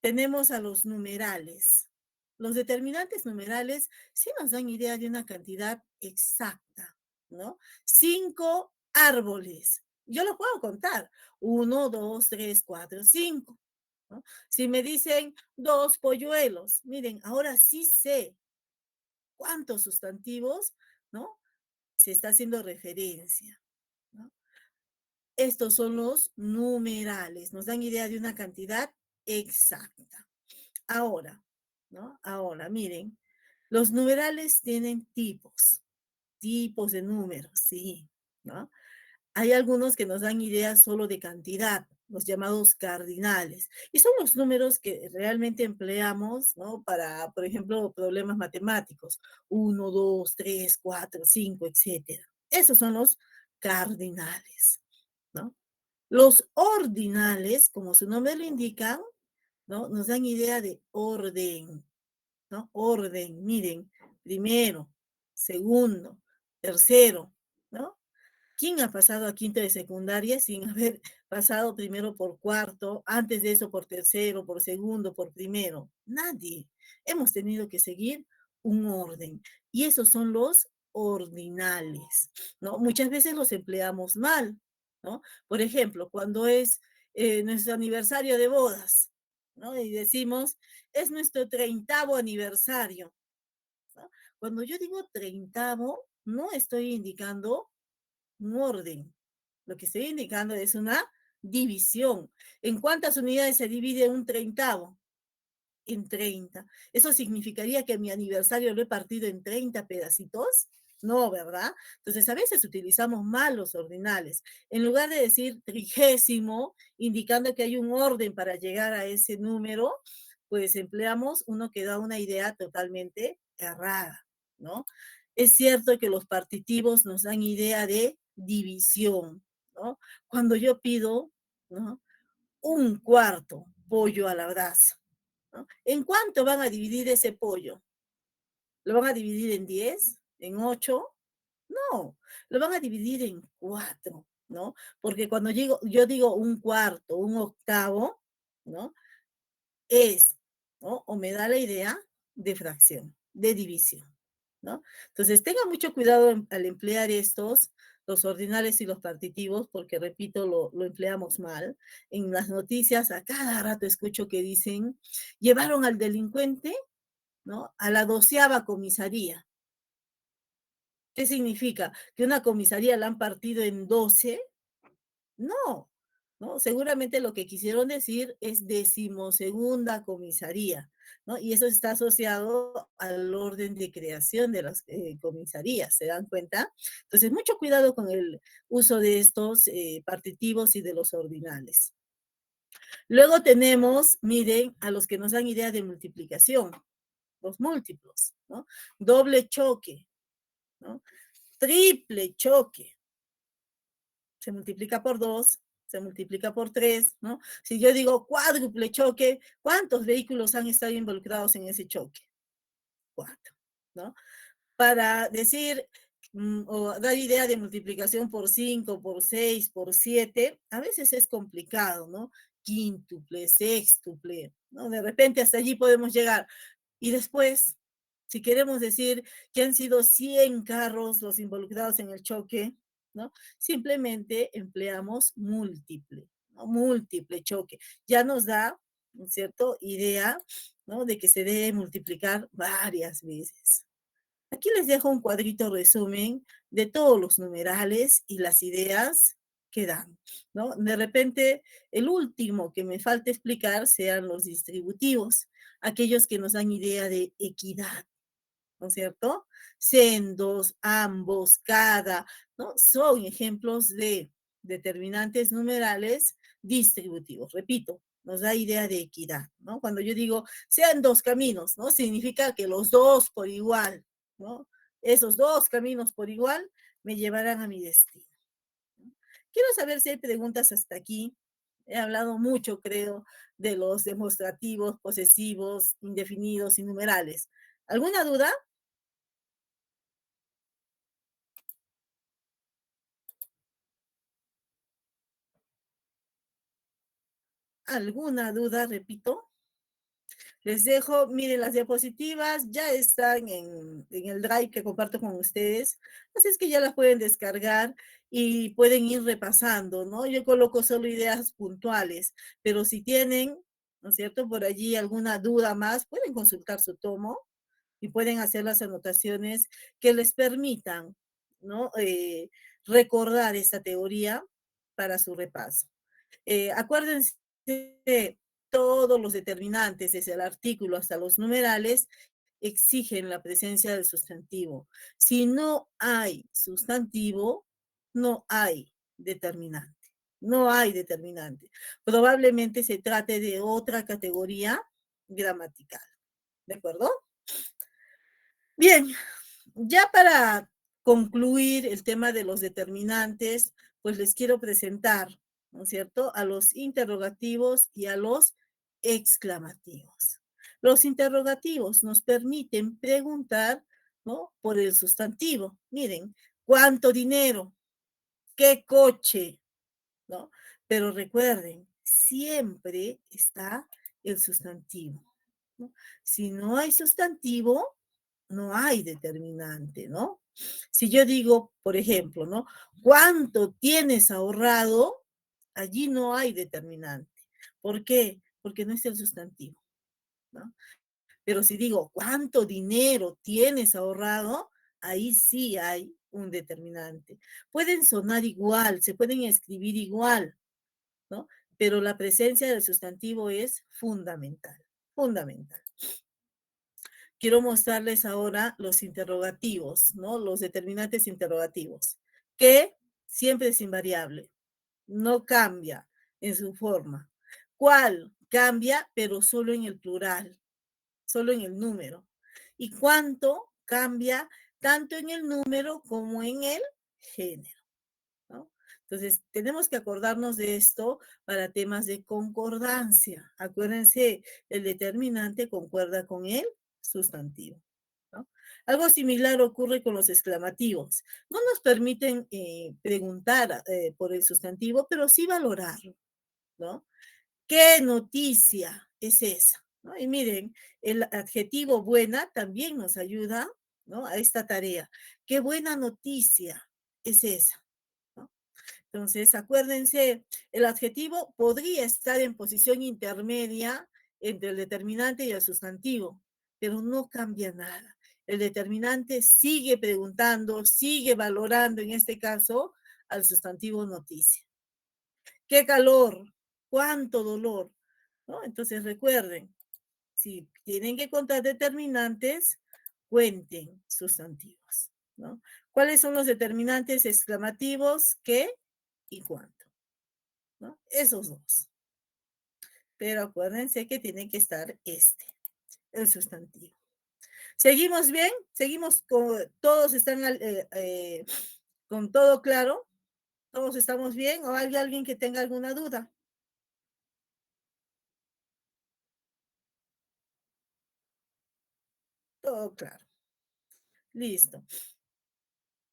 tenemos a los numerales. Los determinantes numerales sí nos dan idea de una cantidad exacta, ¿no? 5 árboles. Yo lo puedo contar. 1, 2, 3, 4, 5. ¿No? Si me dicen 2 polluelos, miren, ahora sí sé cuántos sustantivos, ¿no? Se está haciendo referencia, ¿no? Estos son los numerales. Nos dan idea de una cantidad exacta. Ahora, ¿no? Ahora, miren, los numerales tienen tipos de números, sí, ¿no? Hay algunos que nos dan ideas solo de cantidad, los llamados cardinales, y son los números que realmente empleamos, ¿no? Para, por ejemplo, problemas matemáticos, 1, 2, 3, 4, 5, etcétera. Esos son los cardinales, ¿no? Los ordinales, como su nombre lo indica, ¿no? Nos dan idea de orden, ¿no? Orden, miren, primero, segundo, tercero, ¿no? ¿Quién ha pasado a quinto de secundaria sin haber pasado primero por cuarto, antes de eso por tercero, por segundo, por primero? Nadie. Hemos tenido que seguir un orden. Y esos son los ordinales, ¿no? Muchas veces los empleamos mal, ¿no? Por ejemplo, cuando es nuestro aniversario de bodas, ¿no? Y decimos, es nuestro 30º aniversario, ¿no? Cuando yo digo 30º, no estoy indicando un orden. Lo que estoy indicando es una división. ¿En cuántas unidades se divide un 30º? En 30. ¿Eso significaría que mi aniversario lo he partido en 30 pedacitos? No, ¿verdad? Entonces, a veces utilizamos mal los ordinales. En lugar de decir 30º, indicando que hay un orden para llegar a ese número, pues empleamos uno que da una idea totalmente errada, ¿no? Es cierto que los partitivos nos dan idea de división, ¿no? Cuando yo pido, ¿no? Un cuarto pollo a la brasa, ¿no? ¿En cuánto van a dividir ese pollo? ¿Lo van a dividir en 10? ¿En 8? No, lo van a dividir en 4, ¿no? Porque cuando yo digo un cuarto, un octavo, ¿no? Es, ¿no? O me da la idea de fracción, de división, ¿no? Entonces, tenga mucho cuidado al emplear estos, los ordinales y los partitivos, porque repito, lo empleamos mal. En las noticias a cada rato escucho que dicen, llevaron al delincuente, ¿no? A la 12ª comisaría. ¿Qué significa? ¿Que una comisaría la han partido en 12? No, ¿no? Seguramente lo que quisieron decir es 12ª comisaría, ¿no? Y eso está asociado al orden de creación de las comisarías, ¿se dan cuenta? Entonces, mucho cuidado con el uso de estos partitivos y de los ordinales. Luego tenemos, miren, a los que nos dan idea de multiplicación, los múltiplos, ¿no? Doble choque, ¿no? Triple choque. Se multiplica por 2, se multiplica por 3, ¿no? Si yo digo cuádruple choque, ¿cuántos vehículos han estado involucrados en ese choque? 4, ¿no? Para decir o dar idea de multiplicación por 5, por 6, por 7, a veces es complicado, ¿no? Quíntuple, sextuple, ¿no? De repente hasta allí podemos llegar. Y después, si queremos decir que han sido 100 carros los involucrados en el choque, ¿no? Simplemente empleamos múltiple, ¿no? Múltiple choque. Ya nos da, ¿no es cierto?, idea, ¿no?, de que se debe multiplicar varias veces. Aquí les dejo un cuadrito resumen de todos los numerales y las ideas que dan, ¿no? De repente, el último que me falta explicar sean los distributivos, aquellos que nos dan idea de equidad, ¿no es cierto? Sendos, ambos, cada, ¿no? Son ejemplos de determinantes numerales distributivos. Repito, nos da idea de equidad, ¿no? Cuando yo digo sean dos caminos, ¿no? Significa que los dos por igual, ¿no? Esos dos caminos por igual me llevarán a mi destino. Quiero saber si hay preguntas hasta aquí. He hablado mucho, creo, de los demostrativos, posesivos, indefinidos y numerales. ¿Alguna duda? ¿Alguna duda? Repito. Les dejo, miren, las diapositivas ya están en el Drive que comparto con ustedes, así es que ya las pueden descargar y pueden ir repasando, ¿no? Yo coloco solo ideas puntuales, pero si tienen, ¿no es cierto?, por allí alguna duda más, pueden consultar su tomo y pueden hacer las anotaciones que les permitan, ¿no?, recordar esta teoría para su repaso. Acuérdense que todos los determinantes, desde el artículo hasta los numerales, exigen la presencia del sustantivo. Si no hay sustantivo, no hay determinante. No hay determinante. Probablemente se trate de otra categoría gramatical. ¿De acuerdo? Bien, ya para concluir el tema de los determinantes, pues les quiero presentar, ¿no es cierto?, a los interrogativos y a los exclamativos. Los interrogativos nos permiten preguntar, ¿no?, por el sustantivo. Miren, ¿cuánto dinero? ¿Qué coche? ¿No? Pero recuerden, siempre está el sustantivo, ¿no? Si no hay sustantivo, no hay determinante, ¿no? Si yo digo, por ejemplo, ¿no? ¿Cuánto tienes ahorrado? Allí no hay determinante. ¿Por qué? Porque no es el sustantivo, ¿no? Pero si digo, ¿cuánto dinero tienes ahorrado? Ahí sí hay un determinante. Pueden sonar igual, se pueden escribir igual, ¿no? Pero la presencia del sustantivo es fundamental, fundamental. Quiero mostrarles ahora los interrogativos, ¿no? Los determinantes interrogativos, que siempre es invariable, no cambia en su forma. ¿Cuál? Cambia, pero solo en el plural, solo en el número. ¿Y cuánto? Cambia tanto en el número como en el género, ¿no? Entonces, tenemos que acordarnos de esto para temas de concordancia. Acuérdense, el determinante concuerda con el sustantivo, ¿no? Algo similar ocurre con los exclamativos. No nos permiten preguntar por el sustantivo, pero sí valorarlo, ¿no? ¿Qué noticia es esa? ¿No? Y miren, el adjetivo buena también nos ayuda, ¿no? A esta tarea. ¿Qué buena noticia es esa? ¿No? Entonces, acuérdense, el adjetivo podría estar en posición intermedia entre el determinante y el sustantivo, pero no cambia nada. El determinante sigue preguntando, sigue valorando, en este caso, al sustantivo noticia. ¿Qué calor? ¿Cuánto dolor? ¿No? Entonces, recuerden, si tienen que contar determinantes, cuenten sustantivos, ¿no? ¿Cuáles son los determinantes exclamativos? ¿Qué y cuánto? ¿No? Esos dos. Pero acuérdense que tiene que estar el sustantivo. ¿Seguimos bien? ¿Seguimos con, todos están con todo claro? ¿Todos estamos bien? ¿O hay alguien que tenga alguna duda? Todo claro. Listo.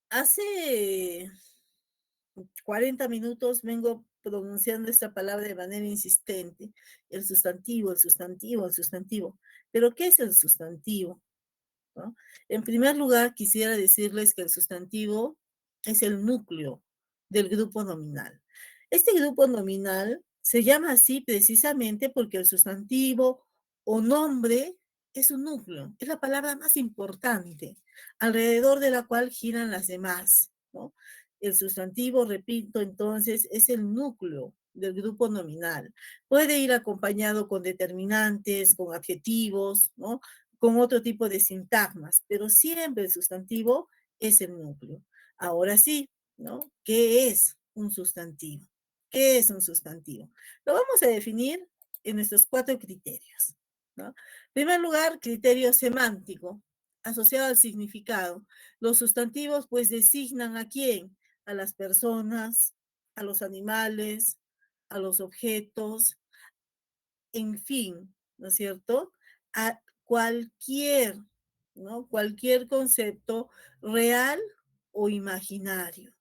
Hace 40 minutos vengo pronunciando esta palabra de manera insistente. El sustantivo, el sustantivo, el sustantivo. ¿Pero qué es el sustantivo? ¿No? En primer lugar, quisiera decirles que el sustantivo es el núcleo del grupo nominal. Este grupo nominal se llama así precisamente porque el sustantivo o nombre es un núcleo, es la palabra más importante, alrededor de la cual giran las demás, ¿no? El sustantivo, repito, entonces, es el núcleo del grupo nominal. Puede ir acompañado con determinantes, con adjetivos, ¿no? Con otro tipo de sintagmas, pero siempre el sustantivo es el núcleo. Ahora sí, ¿no? ¿Qué es un sustantivo? ¿Qué es un sustantivo? Lo vamos a definir en nuestros 4 criterios, ¿no? En primer lugar, criterio semántico, asociado al significado. Los sustantivos, pues, designan ¿a quién? A las personas, a los animales, a los objetos, en fin, ¿no es cierto? A cualquier, ¿no? Cualquier concepto real o imaginario,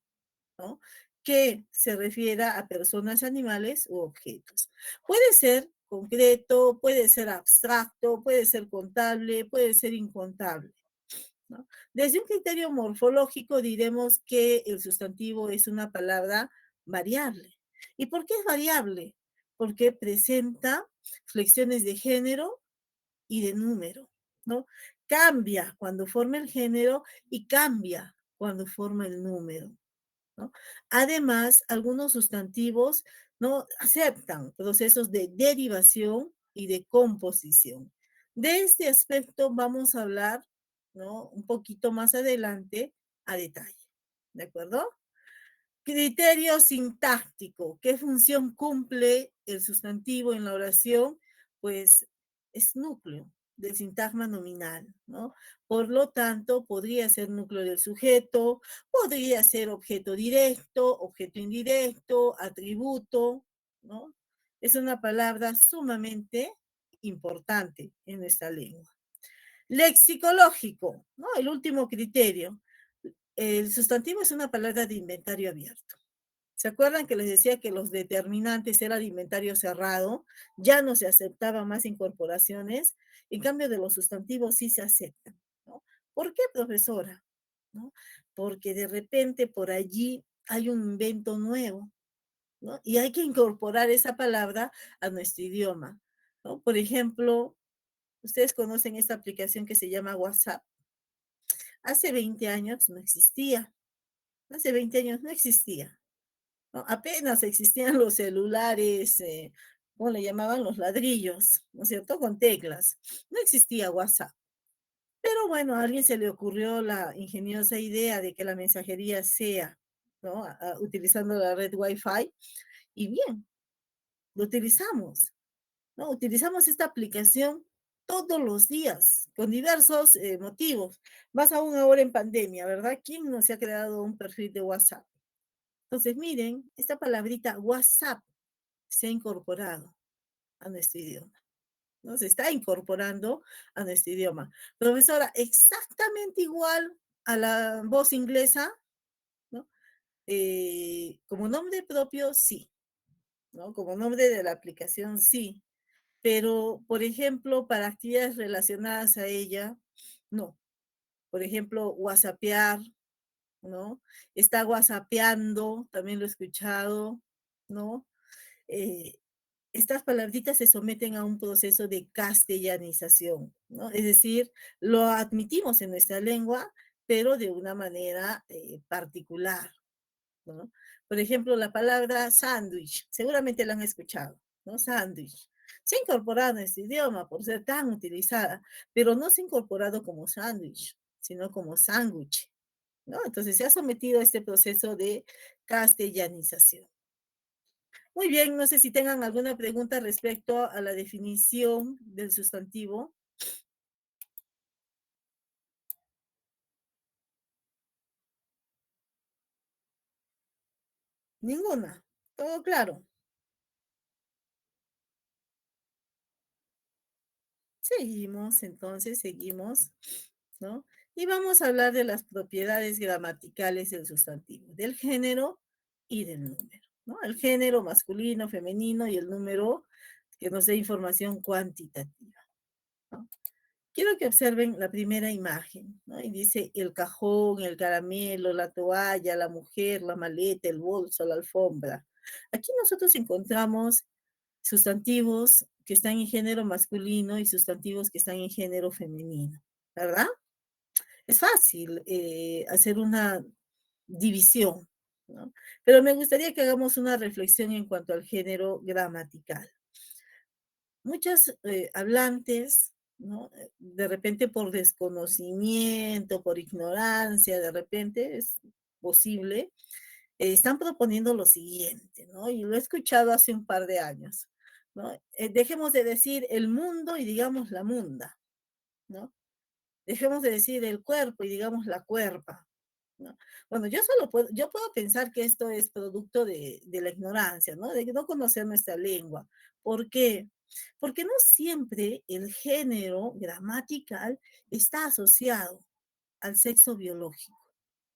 ¿no? Que se refiera a personas, animales u objetos. Puede ser concreto, puede ser abstracto, puede ser contable, puede ser incontable, ¿no? Desde un criterio morfológico diremos que el sustantivo es una palabra variable. ¿Y por qué es variable? Porque presenta flexiones de género y de número, ¿no? Cambia cuando forma el género y cambia cuando forma el número, ¿no? Además, algunos sustantivos no aceptan procesos de derivación y de composición. De este aspecto vamos a hablar, ¿no? Un poquito más adelante a detalle, ¿de acuerdo? Criterio sintáctico. ¿Qué función cumple el sustantivo en la oración? Pues es núcleo del sintagma nominal, ¿no? Por lo tanto, podría ser núcleo del sujeto, podría ser objeto directo, objeto indirecto, atributo, ¿no? Es una palabra sumamente importante en nuestra lengua. Lexicológico, ¿no? El último criterio. El sustantivo es una palabra de inventario abierto. ¿Se acuerdan que les decía que los determinantes era de inventario cerrado? Ya no se aceptaban más incorporaciones. En cambio, de los sustantivos sí se aceptan, ¿no? ¿Por qué, profesora? ¿no? Porque de repente por allí hay un invento nuevo, ¿no? Y hay que incorporar esa palabra a nuestro idioma, ¿no? Por ejemplo, ustedes conocen esta aplicación que se llama WhatsApp. Hace 20 años no existía. Hace 20 años no existía, ¿no? Apenas existían los celulares, ¿cómo le llamaban? Los ladrillos, ¿no es cierto? Con teclas. No existía WhatsApp. Pero bueno, a alguien se le ocurrió la ingeniosa idea de que la mensajería sea, ¿no? Utilizando la red Wi-Fi. Y bien, lo utilizamos, ¿no? Utilizamos esta aplicación todos los días, con diversos motivos. Más aún ahora en pandemia, ¿verdad? ¿Quién no se ha creado un perfil de WhatsApp? Entonces, miren, esta palabrita WhatsApp se ha incorporado a nuestro idioma, ¿no? Se está incorporando a nuestro idioma. Profesora, exactamente igual a la voz inglesa, ¿no? Como nombre propio, sí, ¿no? Como nombre de la aplicación, sí. Pero, por ejemplo, para actividades relacionadas a ella, no. Por ejemplo, whatsappear, ¿no? Está whatsappeando, también lo he escuchado, ¿no? Eh, estas palabritas se someten a un proceso de castellanización, ¿no? Es decir, lo admitimos en nuestra lengua, pero de una manera particular, ¿no? Por ejemplo, la palabra sándwich, seguramente la han escuchado, ¿no? Sándwich. Se ha incorporado en este idioma por ser tan utilizada, pero no se ha incorporado como sándwich, sino como sándwich, ¿no? Entonces se ha sometido a este proceso de castellanización. Muy bien, no sé si tengan alguna pregunta respecto a la definición del sustantivo. Ninguna. Todo claro. Seguimos, entonces, seguimos, ¿no? Y vamos a hablar de las propiedades gramaticales del sustantivo, del género y del número, ¿no? El género masculino, femenino y el número que nos dé información cuantitativa, ¿no? Quiero que observen la primera imagen, ¿no? Y dice el cajón, el caramelo, la toalla, la mujer, la maleta, el bolso, la alfombra. Aquí nosotros encontramos sustantivos que están en género masculino y sustantivos que están en género femenino, ¿verdad? Es fácil hacer una división, ¿no? Pero me gustaría que hagamos una reflexión en cuanto al género gramatical. Muchas hablantes, ¿no? De repente por desconocimiento, por ignorancia, de repente es posible, están proponiendo lo siguiente, ¿no? Y lo he escuchado hace un par de años, ¿no? Dejemos de decir el mundo y digamos la munda, ¿no? Dejemos de decir el cuerpo y digamos la cuerpa, ¿no? Bueno, yo puedo pensar que esto es producto de la ignorancia, ¿no? De no conocer nuestra lengua. ¿Por qué? Porque no siempre el género gramatical está asociado al sexo biológico,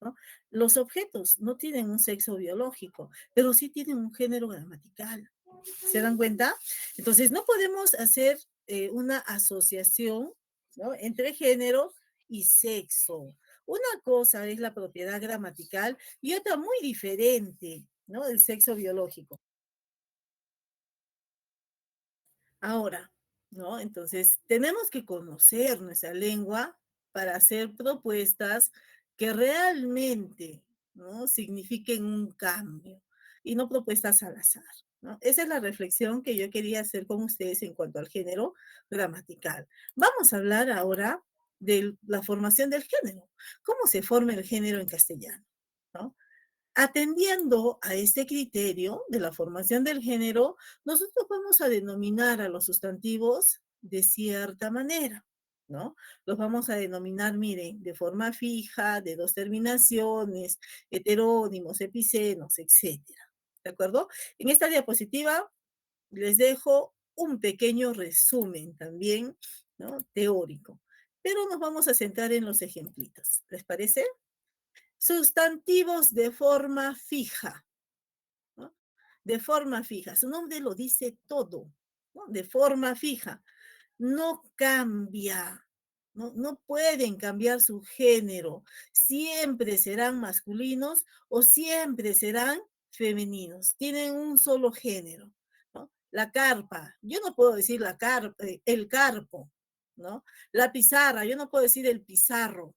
¿no? Los objetos no tienen un sexo biológico, pero sí tienen un género gramatical. ¿Se dan cuenta? Entonces, no podemos hacer una asociación, ¿no? Entre género y sexo. Una cosa es la propiedad gramatical y otra muy diferente, ¿no? Del sexo biológico. Ahora, ¿no? Entonces, tenemos que conocer nuestra lengua para hacer propuestas que realmente, ¿no? Signifiquen un cambio y no propuestas al azar, ¿no? Esa es la reflexión que yo quería hacer con ustedes en cuanto al género gramatical. Vamos a hablar ahora de la formación del género. ¿Cómo se forma el género en castellano? ¿No? Atendiendo a este criterio de la formación del género, nosotros vamos a denominar a los sustantivos de cierta manera, ¿no? Los vamos a denominar, miren, de forma fija, de dos terminaciones, heterónimos, epicenos, etcétera. ¿De acuerdo? En esta diapositiva les dejo un pequeño resumen también, ¿no? Teórico, pero nos vamos a centrar en los ejemplitos. ¿Les parece? Sustantivos de forma fija, ¿no? De forma fija. Su nombre lo dice todo, ¿no? De forma fija. No cambia, ¿no? No pueden cambiar su género. Siempre serán masculinos o siempre serán femeninos. Tienen un solo género, ¿no? La carpa, yo no puedo decir el carpo, ¿no? La pizarra, yo no puedo decir el pizarro,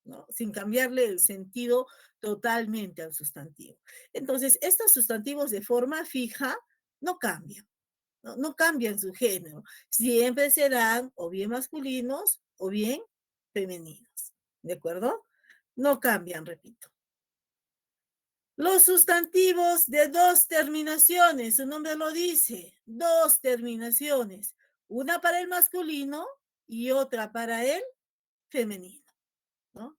¿no? Sin cambiarle el sentido totalmente al sustantivo. Entonces, estos sustantivos de forma fija no cambian. No cambian su género. Siempre serán o bien masculinos o bien femeninos. ¿De acuerdo? No cambian, repito. Los sustantivos de dos terminaciones, su nombre lo dice, dos terminaciones. Una para el masculino y otra para el femenino, ¿no?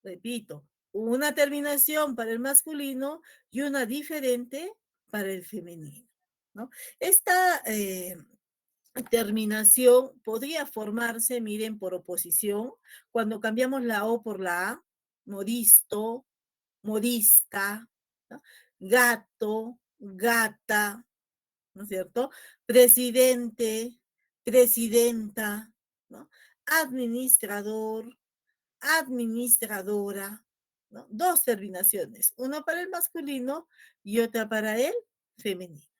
Repito, una terminación para el masculino y una diferente para el femenino, ¿no? Esta terminación podría formarse, miren, por oposición, cuando cambiamos la O por la A, modisto, modista, ¿no? Gato, gata, ¿no es cierto? Presidente, presidenta, ¿no? Administrador, administradora, ¿no? Dos terminaciones, una para el masculino y otra para el femenino.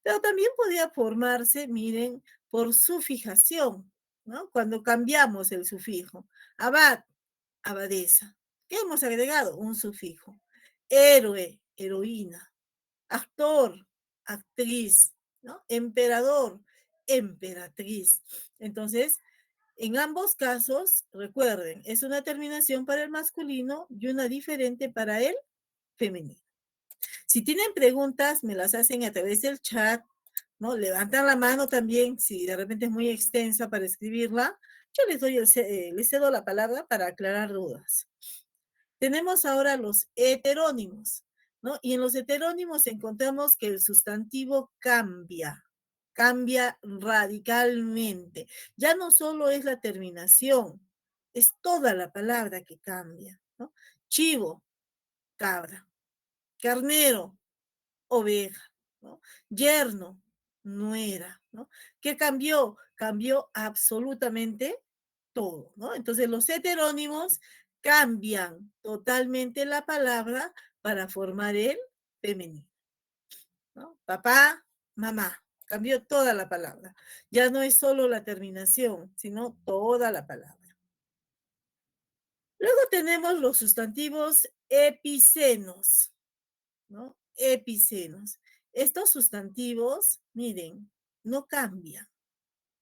Pero también podría formarse, miren, por sufijación, ¿no? Cuando cambiamos el sufijo. Abad, abadesa. ¿Qué hemos agregado? Un sufijo. Héroe, heroína. Actor, actriz, ¿no? Emperador, emperatriz. Entonces, en ambos casos, recuerden, es una terminación para el masculino y una diferente para el femenino. Si tienen preguntas, me las hacen a través del chat, ¿no? Levantan la mano también, si de repente es muy extensa para escribirla, yo les cedo la palabra para aclarar dudas. Tenemos ahora los heterónimos, ¿no? Y en los heterónimos encontramos que el sustantivo cambia radicalmente. Ya no solo es la terminación, es toda la palabra que cambia, ¿no? Chivo, cabra. Carnero, oveja, ¿no? Yerno, nuera, ¿no? ¿Qué cambió? Cambió absolutamente todo, ¿no? Entonces los heterónimos cambian totalmente la palabra para formar el femenino, ¿no? Papá, mamá, cambió toda la palabra. Ya no es solo la terminación, sino toda la palabra. Luego tenemos los sustantivos epicenos, ¿no? Epicenos. Estos sustantivos, miren, no cambian.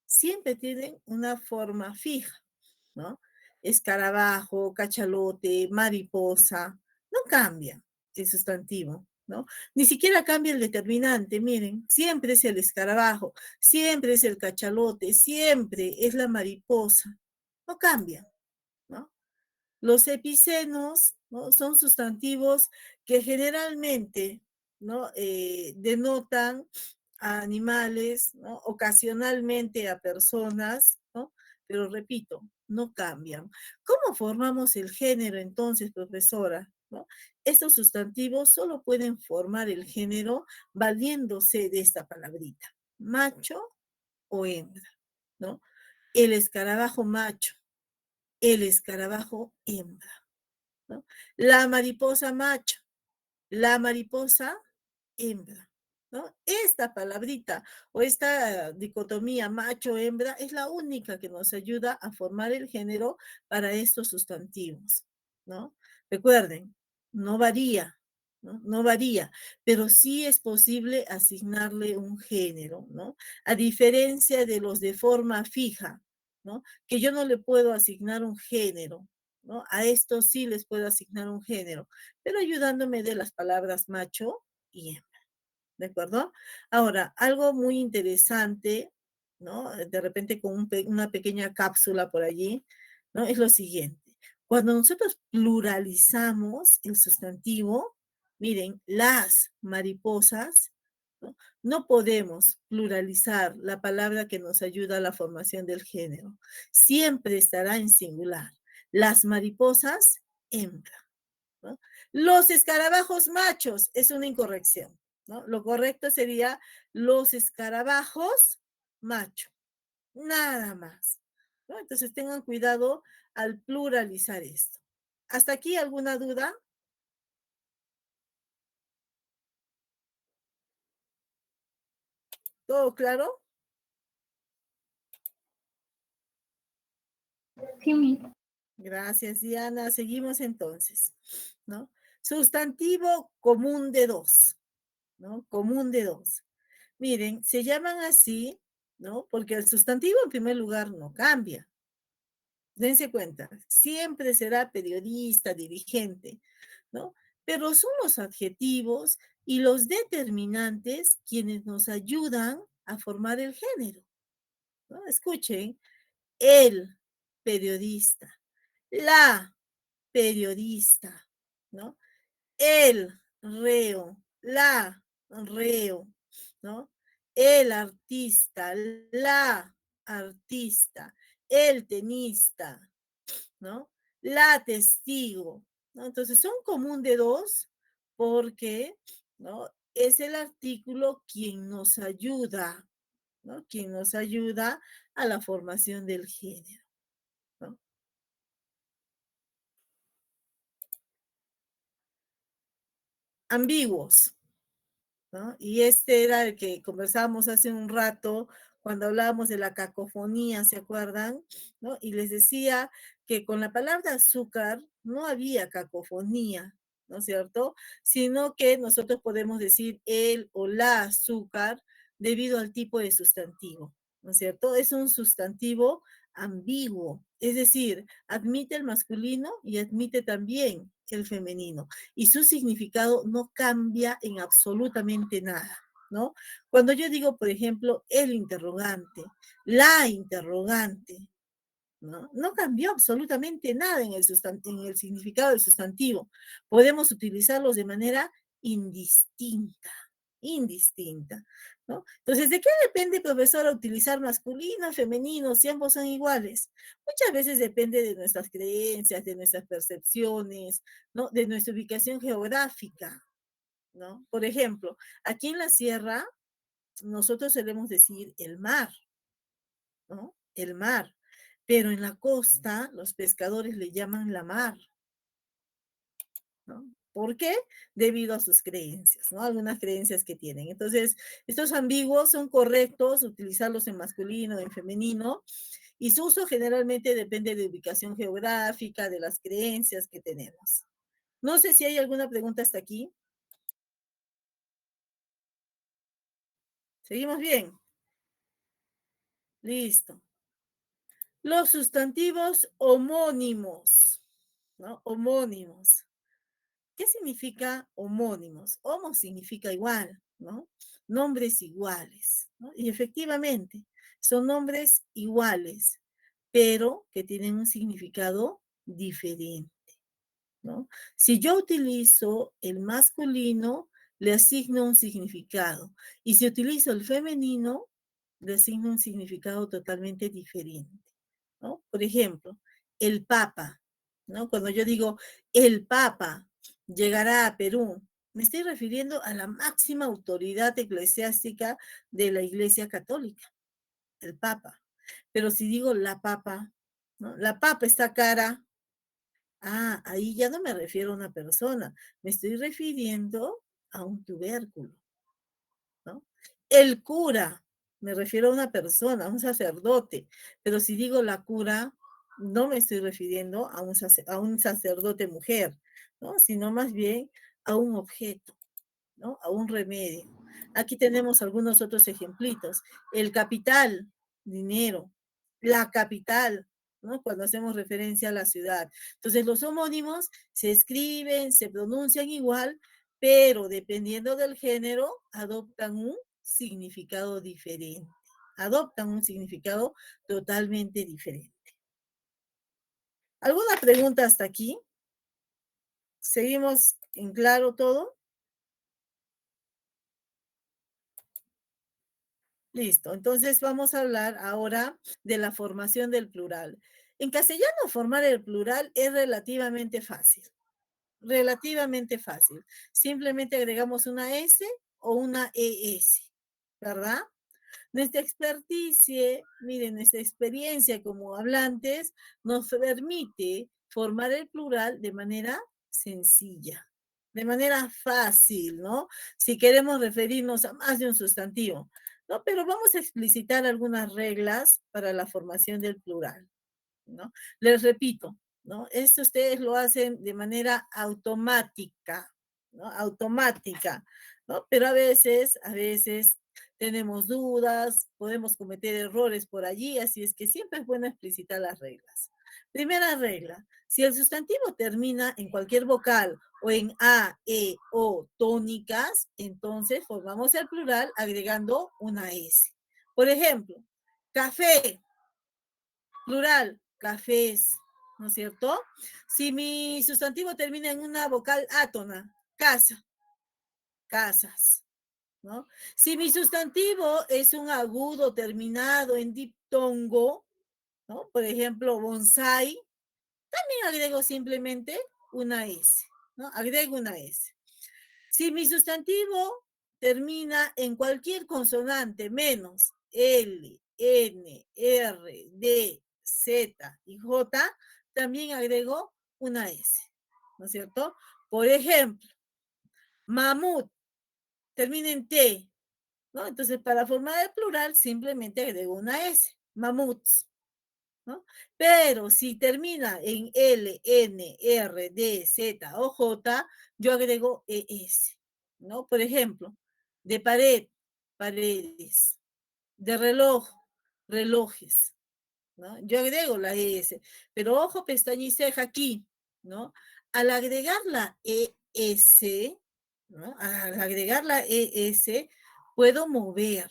Siempre tienen una forma fija, ¿no? Escarabajo, cachalote, mariposa, no cambia el sustantivo, ¿no? Ni siquiera cambia el determinante, miren, siempre es el escarabajo, siempre es el cachalote, siempre es la mariposa, no cambia, ¿no? Los epicenos, ¿no? Son sustantivos que generalmente, ¿no? Denotan a animales, ¿no? Ocasionalmente a personas, ¿no? Pero repito, no cambian. ¿Cómo formamos el género entonces, profesora? ¿No? Estos sustantivos solo pueden formar el género valiéndose de esta palabrita, macho o hembra, ¿no? El escarabajo macho, el escarabajo hembra, ¿no? La mariposa macho, la mariposa hembra, ¿no? Esta palabrita o esta dicotomía macho-hembra es la única que nos ayuda a formar el género para estos sustantivos, ¿no? Recuerden, no varía, ¿no? No varía, pero sí es posible asignarle un género, ¿no? A diferencia de los de forma fija, ¿no? Que yo no le puedo asignar un género, ¿no? A estos sí les puedo asignar un género, pero ayudándome de las palabras macho y hembra. ¿De acuerdo? Ahora, algo muy interesante, ¿no? De repente con una pequeña cápsula por allí, ¿no? Es lo siguiente. Cuando nosotros pluralizamos el sustantivo, miren, las mariposas, ¿no? No podemos pluralizar la palabra que nos ayuda a la formación del género. Siempre estará en singular. Las mariposas, hembra, ¿no? Los escarabajos machos es una incorrección, ¿no? Lo correcto sería los escarabajos macho, nada más. ¿no? Entonces tengan cuidado al pluralizar esto. ¿Hasta aquí alguna duda? ¿Todo claro? Sí, Miss. Gracias, Diana. Seguimos entonces, ¿no? Sustantivo común de dos, ¿no? Común de dos. Miren, se llaman así, ¿no? Porque el sustantivo en primer lugar no cambia. Dense cuenta, siempre será periodista, dirigente, ¿no? Pero son los adjetivos y los determinantes quienes nos ayudan a formar el género, ¿no? Escuchen, el periodista, la periodista, ¿no? El reo, la reo, ¿no? El artista, la artista, el tenista, ¿no? La testigo, ¿no? Entonces son común de dos porque, ¿no? Es el artículo quien nos ayuda, ¿no? Quien nos ayuda a la formación del género, ¿no? Ambiguos, ¿no? Y este era el que conversábamos hace un rato cuando hablábamos de la cacofonía, ¿se acuerdan? ¿No? Y les decía que con la palabra azúcar no había cacofonía, ¿no es cierto? Sino que nosotros podemos decir el o la azúcar debido al tipo de sustantivo, ¿no es cierto? Es un sustantivo ambiguo, es decir, admite el masculino y admite también el femenino y su significado no cambia en absolutamente nada, ¿no? Cuando yo digo, por ejemplo, el interrogante, la interrogante, ¿no? No cambió absolutamente nada en en el significado del sustantivo. Podemos utilizarlos de manera indistinta, indistinta, ¿no? Entonces, ¿de qué depende, profesora, utilizar masculino, femenino, si ambos son iguales? Muchas veces depende de nuestras creencias, de nuestras percepciones, ¿no? De nuestra ubicación geográfica, ¿no? Por ejemplo, aquí en la sierra, nosotros solemos decir el mar, ¿no? El mar. Pero en la costa, los pescadores le llaman la mar, ¿no? ¿Por qué? Debido a sus creencias, ¿no? Algunas creencias que tienen. Entonces, estos ambiguos son correctos, utilizarlos en masculino, en femenino, y su uso generalmente depende de ubicación geográfica, de las creencias que tenemos. No sé si hay alguna pregunta hasta aquí. ¿Seguimos bien? Listo. Los sustantivos homónimos, ¿no? Homónimos. ¿Qué significa homónimos? Homo significa igual, ¿no? Nombres iguales, ¿no? Y efectivamente, son nombres iguales, pero que tienen un significado diferente, ¿no? Si yo utilizo el masculino, le asigno un significado. Y si utilizo el femenino, le asigno un significado totalmente diferente, ¿no? Por ejemplo, el Papa, ¿no? Cuando yo digo el Papa llegará a Perú, me estoy refiriendo a la máxima autoridad eclesiástica de la Iglesia Católica, el Papa. Pero si digo la Papa, ¿no? La Papa está cara. Ah, ahí ya no me refiero a una persona, me estoy refiriendo a un tubérculo, ¿no? El cura, me refiero a una persona, a un sacerdote, pero si digo la cura, no me estoy refiriendo a a un sacerdote mujer, ¿no? Sino más bien a un objeto, ¿no? A un remedio. Aquí tenemos algunos otros ejemplitos. El capital, dinero. La capital, ¿no? Cuando hacemos referencia a la ciudad. Entonces, los homónimos se escriben, se pronuncian igual, pero dependiendo del género, adoptan un significado diferente. Adoptan un significado totalmente diferente. ¿Alguna pregunta hasta aquí? ¿Seguimos en claro todo? Listo, entonces vamos a hablar ahora de la formación del plural. En castellano formar el plural es relativamente fácil. Simplemente agregamos una S o una ES, ¿verdad? Nuestra experticia, miren, nuestra experiencia como hablantes nos permite formar el plural de manera sencilla, de manera fácil, ¿no? Si queremos referirnos a más de un sustantivo, ¿no? Pero vamos a explicitar algunas reglas para la formación del plural, ¿no? Les repito, ¿no? Esto ustedes lo hacen de manera automática, ¿no? Automática, ¿no? Pero a veces tenemos dudas, podemos cometer errores por allí, así es que siempre es bueno explicitar las reglas. Primera regla, si el sustantivo termina en cualquier vocal o en A, E, O tónicas, entonces formamos el plural agregando una S. Por ejemplo, café, plural, cafés, ¿no es cierto? Si mi sustantivo termina en una vocal átona, casa, casas, ¿no? Si mi sustantivo es un agudo terminado en diptongo, ¿no? Por ejemplo, bonsai, también agrego simplemente una S, ¿no? Agrego una S. Si mi sustantivo termina en cualquier consonante menos L, N, R, D, Z y J, también agrego una S, ¿no es cierto? Por ejemplo, mamut termina en T, ¿no? Entonces, para formar el plural, simplemente agrego una S, mamuts, ¿no? Pero si termina en L, N, R, D, Z o J, yo agrego ES, ¿no? Por ejemplo, de pared, paredes, de reloj, relojes, ¿no? Yo agrego la ES, pero ojo, pestaña y ceja aquí, ¿no? Al agregar la ES, ¿no? Al agregar la ES, puedo mover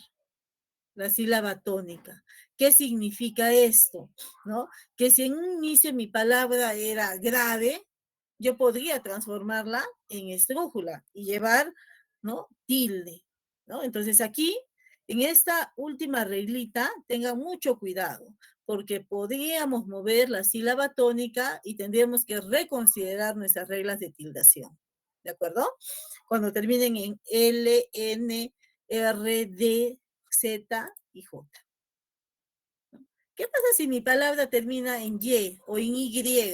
la sílaba tónica. ¿Qué significa esto? ¿No? Que si en un inicio mi palabra era grave, yo podría transformarla en esdrújula y llevar, ¿no? Tilde, ¿no? Entonces aquí, en esta última reglita, tengan mucho cuidado, porque podríamos mover la sílaba tónica y tendríamos que reconsiderar nuestras reglas de tildación. ¿De acuerdo? Cuando terminen en L, N, R, D, Z y J. ¿Qué pasa si mi palabra termina en Y o en Y?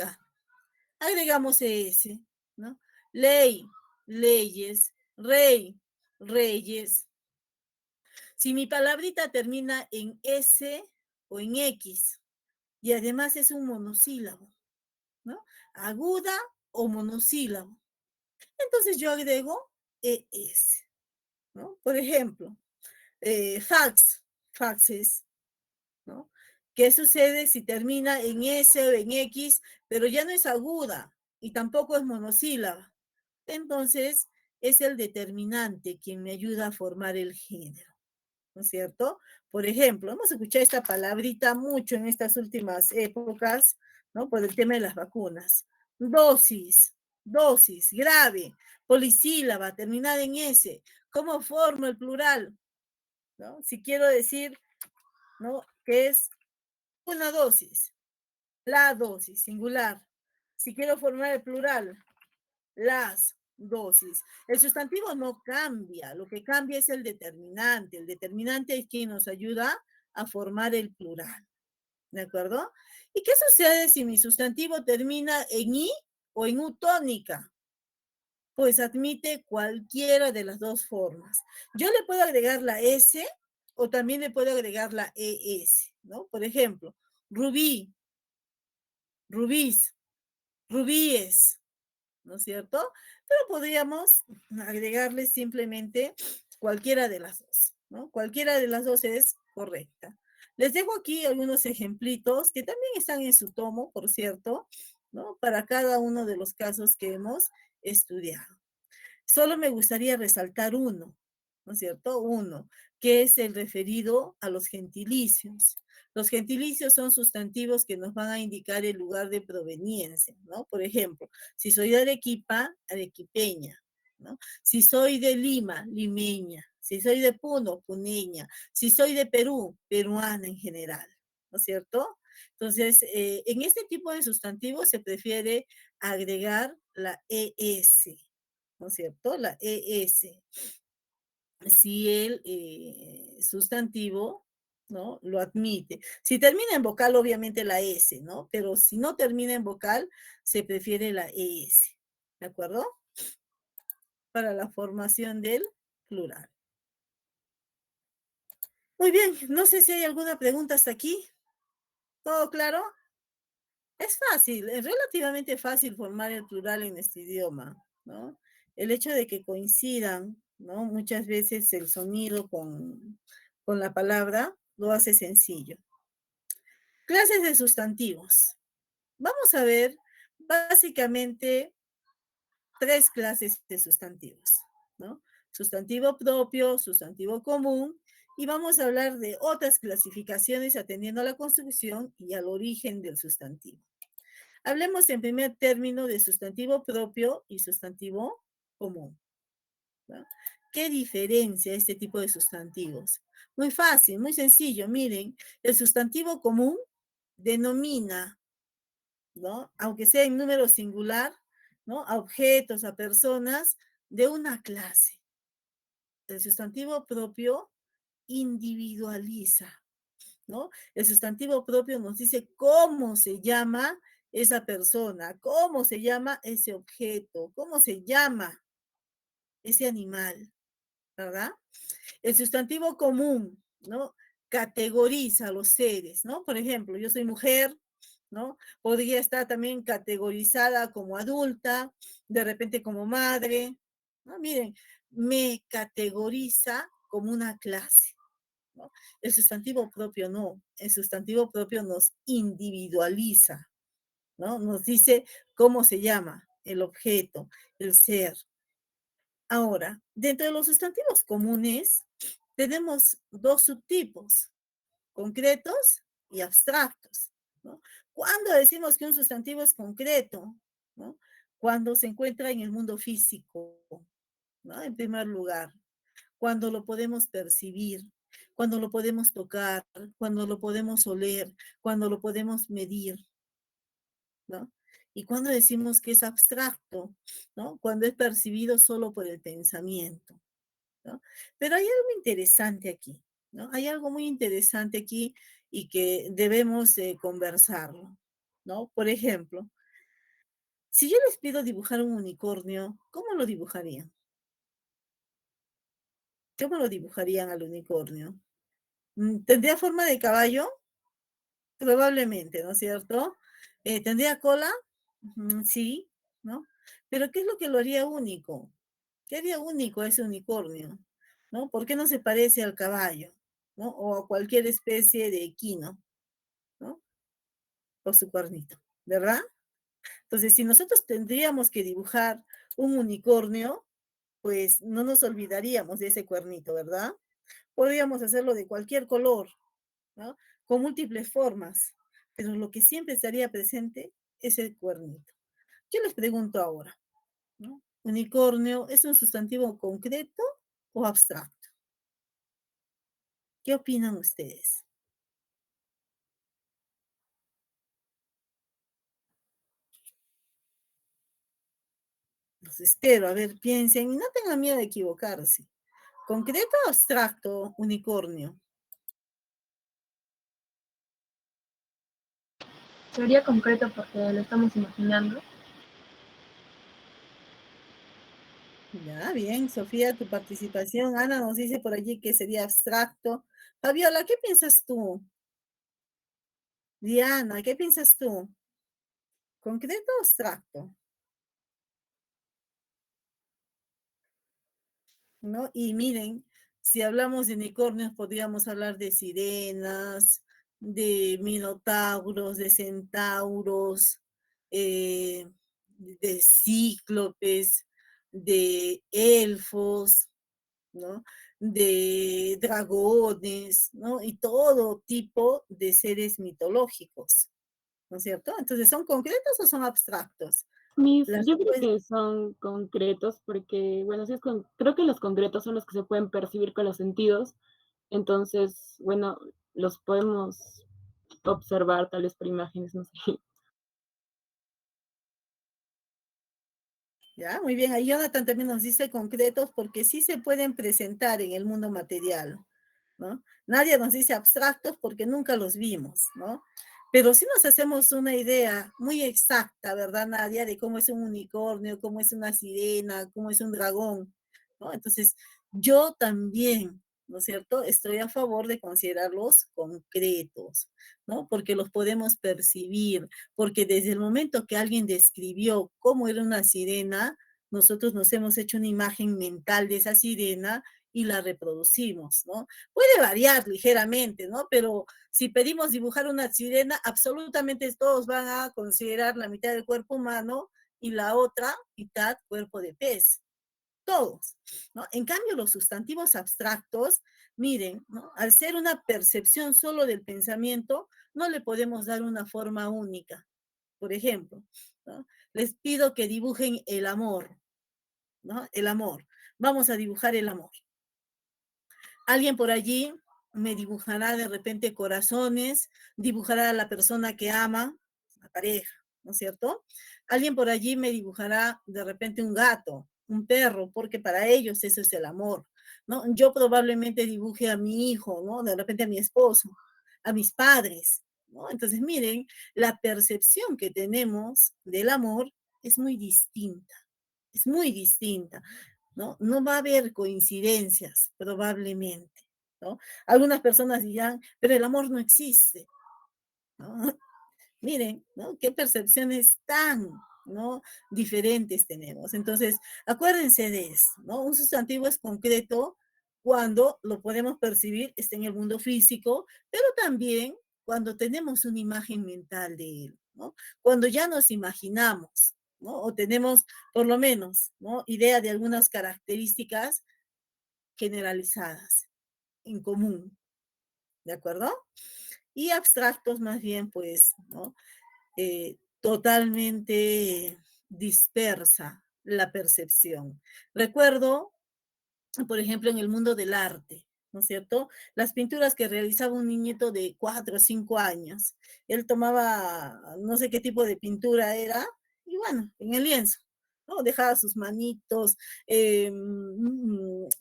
Agregamos ES, ¿no? Ley, leyes, rey, reyes. Si mi palabrita termina en S o en X y además es un monosílabo, ¿no? Aguda o monosílabo. Entonces yo agrego ES, ¿no? Por ejemplo, fax, faxes, ¿no? ¿Qué sucede si termina en S o en X, pero ya no es aguda y tampoco es monosílaba? Entonces, es el determinante quien me ayuda a formar el género, ¿no es cierto? Por ejemplo, hemos escuchado esta palabrita mucho en estas últimas épocas, ¿no? Por el tema de las vacunas. Dosis, dosis, grave, polisílaba, terminada en S. ¿Cómo formo el plural? ¿No? Si quiero decir, ¿no? Que es una dosis, la dosis, singular. Si quiero formar el plural, las dosis. El sustantivo no cambia, lo que cambia es el determinante. El determinante es quien nos ayuda a formar el plural. ¿De acuerdo? ¿Y qué sucede si mi sustantivo termina en I o en U tónica? Pues admite cualquiera de las dos formas. Yo le puedo agregar la S o también le puedo agregar la ES, ¿no? Por ejemplo, rubí, rubíes, rubíes, ¿no es cierto? Pero podríamos agregarle simplemente cualquiera de las dos, ¿no? Cualquiera de las dos es correcta. Les dejo aquí algunos ejemplitos que también están en su tomo, por cierto, ¿no? Para cada uno de los casos que hemos estudiado. Solo me gustaría resaltar uno, ¿no es cierto? Uno, que es el referido a los gentilicios. Los gentilicios son sustantivos que nos van a indicar el lugar de proveniencia, ¿no? Por ejemplo, si soy de Arequipa, arequipeña, ¿no? Si soy de Lima, limeña. Si soy de Puno, puneña. Si soy de Perú, peruana en general, ¿no es cierto? Entonces, en este tipo de sustantivos se prefiere agregar la ES, ¿no es cierto? La ES. si el sustantivo, ¿no? Lo admite. Si termina en vocal, obviamente la S, ¿no? Pero si no termina en vocal, se prefiere la ES, ¿de acuerdo? Para la formación del plural. Muy bien, no sé si hay alguna pregunta hasta aquí. ¿Todo claro? Es fácil, es relativamente fácil formar el plural en este idioma, ¿no? El hecho de que coincidan, ¿no? Muchas veces el sonido con la palabra lo hace sencillo. Clases de sustantivos. Vamos a ver básicamente 3 clases de sustantivos, ¿no? Sustantivo propio, sustantivo común, y vamos a hablar de otras clasificaciones atendiendo a la construcción y al origen del sustantivo. Hablemos en primer término de sustantivo propio y sustantivo común, ¿no? ¿Qué diferencia este tipo de sustantivos? Muy fácil, muy sencillo. Miren, el sustantivo común denomina, ¿no? Aunque sea en número singular, ¿no? A objetos, a personas de una clase. El sustantivo propio individualiza, ¿no? El sustantivo propio nos dice cómo se llama esa persona, cómo se llama ese objeto, cómo se llama ese animal, ¿verdad? El sustantivo común, ¿no? Categoriza a los seres, ¿no? Por ejemplo, yo soy mujer, ¿no? Podría estar también categorizada como adulta, de repente como madre, ¿no? Miren, me categoriza como una clase, ¿no? El sustantivo propio no, el sustantivo propio nos individualiza, ¿no? Nos dice cómo se llama el objeto, el ser. Ahora, dentro de los sustantivos comunes, tenemos 2 subtipos, concretos y abstractos, ¿no? ¿Cuándo decimos que un sustantivo es concreto? ¿No? Cuando se encuentra en el mundo físico, ¿no? En primer lugar, cuando lo podemos percibir, cuando lo podemos tocar, cuando lo podemos oler, cuando lo podemos medir, ¿no? Y cuando decimos que es abstracto, ¿no? Cuando es percibido solo por el pensamiento, ¿no? Pero hay algo interesante aquí, ¿no? Hay algo muy interesante aquí y que debemos conversarlo, ¿no? Por ejemplo, si yo les pido dibujar un unicornio, ¿cómo lo dibujarían? ¿Cómo lo dibujarían al unicornio? ¿Tendría forma de caballo? Probablemente, ¿no es cierto? ¿Tendría cola? Sí, ¿no? Pero ¿qué es lo que lo haría único? ¿Qué haría único a ese unicornio? ¿No? ¿Por qué no se parece al caballo? ¿No? O a cualquier especie de equino, ¿no? Por su cuernito, ¿verdad? Entonces, si nosotros tendríamos que dibujar un unicornio, pues no nos olvidaríamos de ese cuernito, ¿verdad? Podríamos hacerlo de cualquier color, ¿no? Con múltiples formas, pero lo que siempre estaría presente es el cuernito. Yo les pregunto ahora, ¿no? ¿Unicornio es un sustantivo concreto o abstracto? ¿Qué opinan ustedes? Los espero, a ver, piensen y no tengan miedo de equivocarse. ¿Concreto o abstracto, unicornio? Sería concreto porque lo estamos imaginando. Ya, bien, Sofía, tu participación. Ana nos dice por allí que sería abstracto. Fabiola, ¿qué piensas tú? Diana, ¿qué piensas tú? ¿Concreto o abstracto? ¿No? Y miren, si hablamos de unicornios, podríamos hablar de sirenas, de minotauros, de centauros, de cíclopes, de elfos, ¿no? De dragones, ¿no? Y todo tipo de seres mitológicos, ¿no es cierto? Entonces, ¿son concretos o son abstractos? Las Yo creo respuestas. que son concretos porque, bueno, sí creo que los concretos son los que se pueden percibir con los sentidos. Entonces, bueno, los podemos observar tal vez por imágenes, no sé. Ya, muy bien. Ahí Jonathan también nos dice concretos porque sí se pueden presentar en el mundo material, ¿no? Nadie nos dice abstractos porque nunca los vimos, ¿no? Pero sí nos hacemos una idea muy exacta, ¿verdad, Nadia? De cómo es un unicornio, cómo es una sirena, cómo es un dragón, ¿no? Entonces, yo también, ¿no es cierto? Estoy a favor de considerarlos concretos, ¿no? Porque los podemos percibir, porque desde el momento que alguien describió cómo era una sirena, nosotros nos hemos hecho una imagen mental de esa sirena y la reproducimos, ¿no? Puede variar ligeramente, ¿no? Pero si pedimos dibujar una sirena, absolutamente todos van a considerar la mitad del cuerpo humano y la otra mitad cuerpo de pez. Todos, ¿no? En cambio, los sustantivos abstractos, miren, ¿no? Al ser una percepción solo del pensamiento, no le podemos dar una forma única. Por ejemplo, ¿no? Les pido que dibujen el amor, ¿no? El amor. Vamos a dibujar el amor. Alguien por allí me dibujará de repente corazones, dibujará a la persona que ama, la pareja, ¿no es cierto? Alguien por allí me dibujará de repente un gato, un perro, porque para ellos eso es el amor, ¿no? Yo probablemente dibuje a mi hijo, ¿no? De repente a mi esposo, a mis padres, ¿no? Entonces, miren, la percepción que tenemos del amor es muy distinta. ¿No? No va a haber coincidencias, probablemente, ¿no? Algunas personas dirán, pero el amor no existe, ¿no? Miren, ¿no? Qué percepciones tan, ¿no? Diferentes tenemos. Entonces, acuérdense de eso, ¿no? Un sustantivo es concreto cuando lo podemos percibir, está en el mundo físico, pero también cuando tenemos una imagen mental de él, ¿no? Cuando ya nos imaginamos, ¿no? O tenemos, por lo menos, ¿no? Idea de algunas características generalizadas, en común, ¿de acuerdo? Y abstractos más bien, pues, ¿no? Totalmente dispersa la percepción. Recuerdo, por ejemplo, en el mundo del arte, ¿no es cierto? Las pinturas que realizaba un niñito de 4 o 5 años. Él tomaba, no sé qué tipo de pintura era, y bueno, en el lienzo, ¿no? Dejaba sus manitos,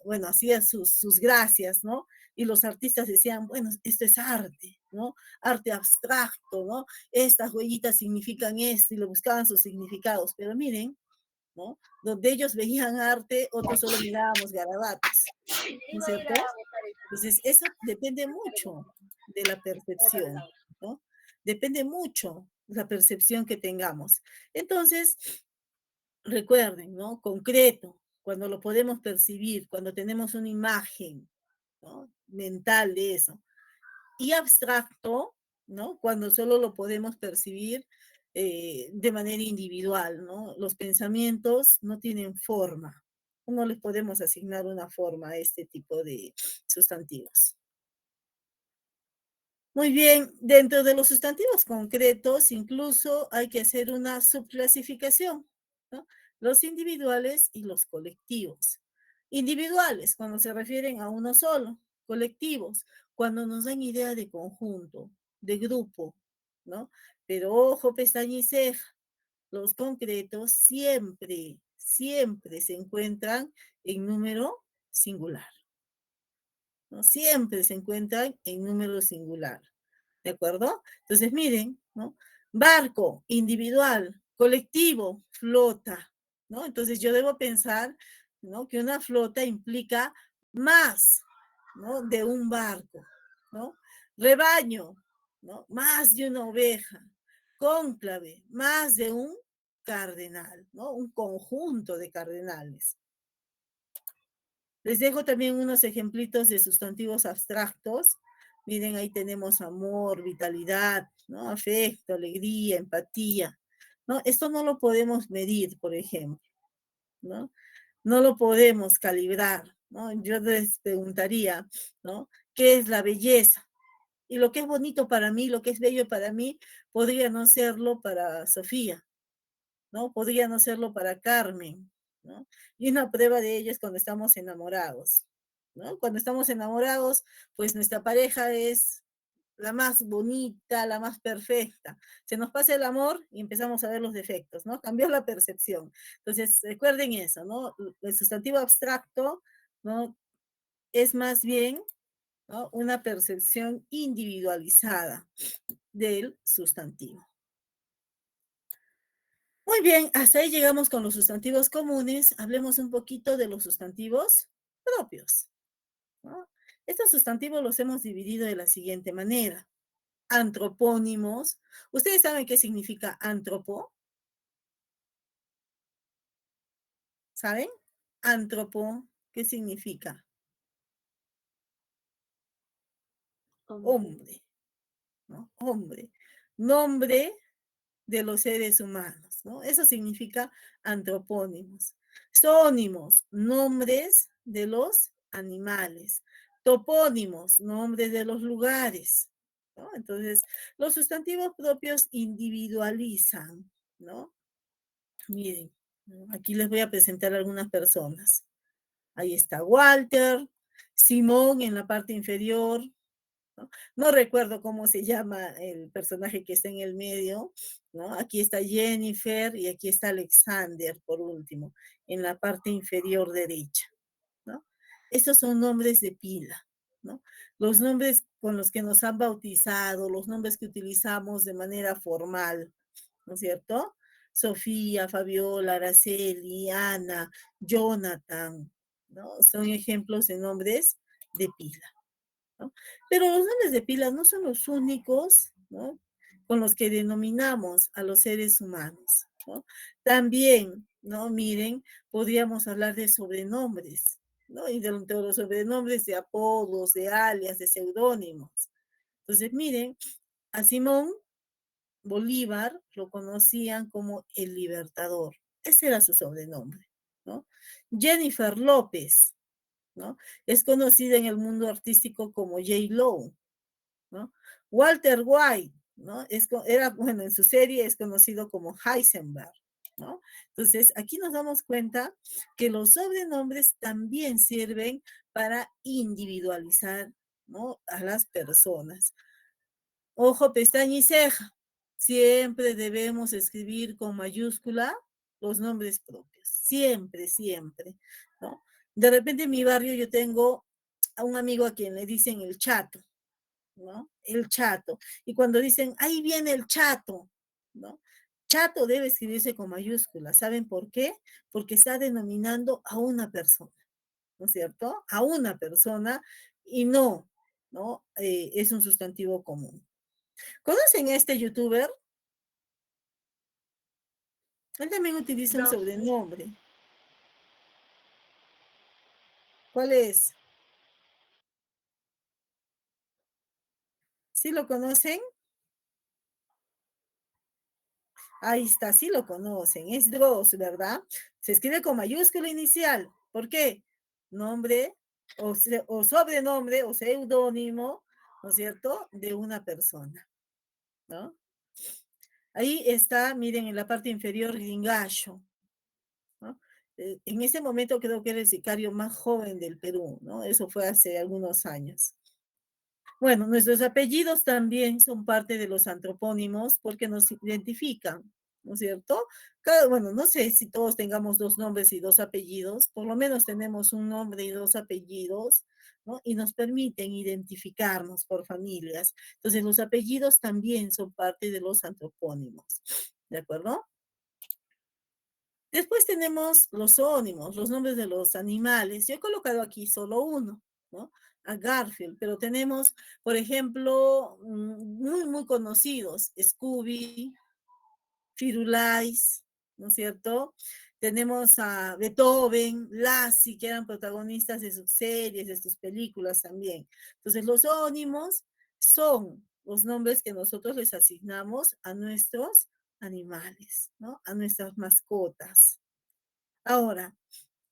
bueno, hacía sus gracias, ¿no? Y los artistas decían, bueno, esto es arte, ¿no? Arte abstracto, ¿no? Estas huellitas significan esto y le buscaban sus significados. Pero miren, ¿no? Donde ellos veían arte, otros solo mirábamos garabatos, ¿no es cierto? Entonces, eso depende mucho de la percepción, ¿no? Depende mucho de la percepción que tengamos. Entonces, recuerden, ¿no? Concreto, cuando lo podemos percibir, cuando tenemos una imagen, ¿no? Mental de eso. Y abstracto, ¿no? Cuando solo lo podemos percibir de manera individual, ¿no? Los pensamientos no tienen forma. No les podemos asignar una forma a este tipo de sustantivos. Muy bien, dentro de los sustantivos concretos, incluso hay que hacer una subclasificación, ¿no? Los individuales y los colectivos. Individuales, cuando se refieren a uno solo. Colectivos, cuando nos dan idea de conjunto, de grupo, ¿no? Pero ojo, pestaña y ceja, los concretos siempre se encuentran en número singular, ¿no? Siempre se encuentran en número singular. ¿De acuerdo? Entonces, miren, ¿no? Barco, individual, colectivo, flota, ¿no? Entonces yo debo pensar, ¿no? Que una flota implica más, ¿no? De un barco, ¿no? Rebaño, ¿no? Más de una oveja. Cónclave, más de un cardenal, ¿no? Un conjunto de cardenales. Les dejo también unos ejemplitos de sustantivos abstractos. Miren, ahí tenemos amor, vitalidad, ¿no? Afecto, alegría, empatía, ¿no? Esto no lo podemos medir, por ejemplo, ¿no? No lo podemos calibrar, ¿no? Yo les preguntaría, ¿no? ¿Qué es la belleza? Y lo que es bonito para mí, lo que es bello para mí, podría no serlo para Sofía, ¿no? Podría no serlo para Carmen, ¿no? Y una prueba de ello es cuando estamos enamorados, ¿no? Cuando estamos enamorados, pues nuestra pareja es la más bonita, la más perfecta. Se nos pasa el amor y empezamos a ver los defectos, ¿no? Cambió la percepción. Entonces, recuerden eso, ¿no? El sustantivo abstracto, ¿no? Es más bien, ¿no? Una percepción individualizada del sustantivo. Muy bien, hasta ahí llegamos con los sustantivos comunes. Hablemos un poquito de los sustantivos propios, ¿no? Estos sustantivos los hemos dividido de la siguiente manera. Antropónimos. ¿Ustedes saben qué significa antropo? ¿Saben? Antropo, ¿qué significa? Hombre. Hombre, ¿no? Hombre. Nombre de los seres humanos, ¿no? Eso significa antropónimos. Zoónimos, nombres de los animales. Topónimos, nombres de los lugares, ¿no? Entonces, los sustantivos propios individualizan, ¿no? Miren, ¿no? Aquí les voy a presentar a algunas personas. Ahí está Walter, Simón en la parte inferior, ¿no? No recuerdo cómo se llama el personaje que está en el medio, ¿no? Aquí está Jennifer y aquí está Alexander, por último, en la parte inferior derecha, ¿no? Estos son nombres de pila, ¿no? Los nombres con los que nos han bautizado, los nombres que utilizamos de manera formal, ¿no es cierto? Sofía, Fabiola, Araceli, Ana, Jonathan, ¿no? Son ejemplos de nombres de pila, ¿no? Pero los nombres de pila no son los únicos, ¿no? Con los que denominamos a los seres humanos, ¿no? También, ¿no? Miren, podríamos hablar de sobrenombres, ¿no? Y de los sobrenombres de apodos, de alias, de seudónimos. Entonces, miren, a Simón Bolívar lo conocían como el Libertador. Ese era su sobrenombre, ¿no? Jennifer López, ¿no? Es conocida en el mundo artístico como J. Lo, ¿no? Walter White, ¿no? Era, bueno, en su serie es conocido como Heisenberg, ¿no? Entonces, aquí nos damos cuenta que los sobrenombres también sirven para individualizar, ¿no? A las personas. Ojo, pestaña y ceja. Siempre debemos escribir con mayúscula los nombres propios. Siempre, siempre, ¿no? De repente en mi barrio yo tengo a un amigo a quien le dicen el chato, ¿no? El chato. Y cuando dicen, ahí viene el chato, ¿no? Chato debe escribirse con mayúscula. ¿Saben por qué? Porque está denominando a una persona, ¿no es cierto? A una persona y no, ¿no? Es un sustantivo común. ¿Conocen a este youtuber? Él también utiliza un No, sobrenombre. ¿Cuál es? ¿Sí lo conocen? Ahí está, sí lo conocen. Es Dross, ¿verdad? Se escribe con mayúscula inicial. ¿Por qué? Nombre o sobrenombre o seudónimo, ¿no es cierto? De una persona, ¿no? Ahí está, miren, en la parte inferior, Gringallo, ¿no? En ese momento creo que era el sicario más joven del Perú, ¿no? Eso fue hace algunos años. Bueno, nuestros apellidos también son parte de los antropónimos porque nos identifican, ¿no es cierto? Bueno, no sé si todos tengamos dos nombres y dos apellidos, por lo menos tenemos un nombre y dos apellidos, ¿no? Y nos permiten identificarnos por familias. Entonces, los apellidos también son parte de los antropónimos, ¿de acuerdo? Después tenemos los zoónimos, los nombres de los animales. Yo he colocado aquí solo uno, ¿no? A Garfield, pero tenemos, por ejemplo, muy conocidos, Scooby, Firulais, ¿no es cierto? Tenemos a Beethoven, Lassie, que eran protagonistas de sus series, de sus películas también. Entonces, los zoónimos son los nombres que nosotros les asignamos a nuestros animales, ¿no? A nuestras mascotas. Ahora,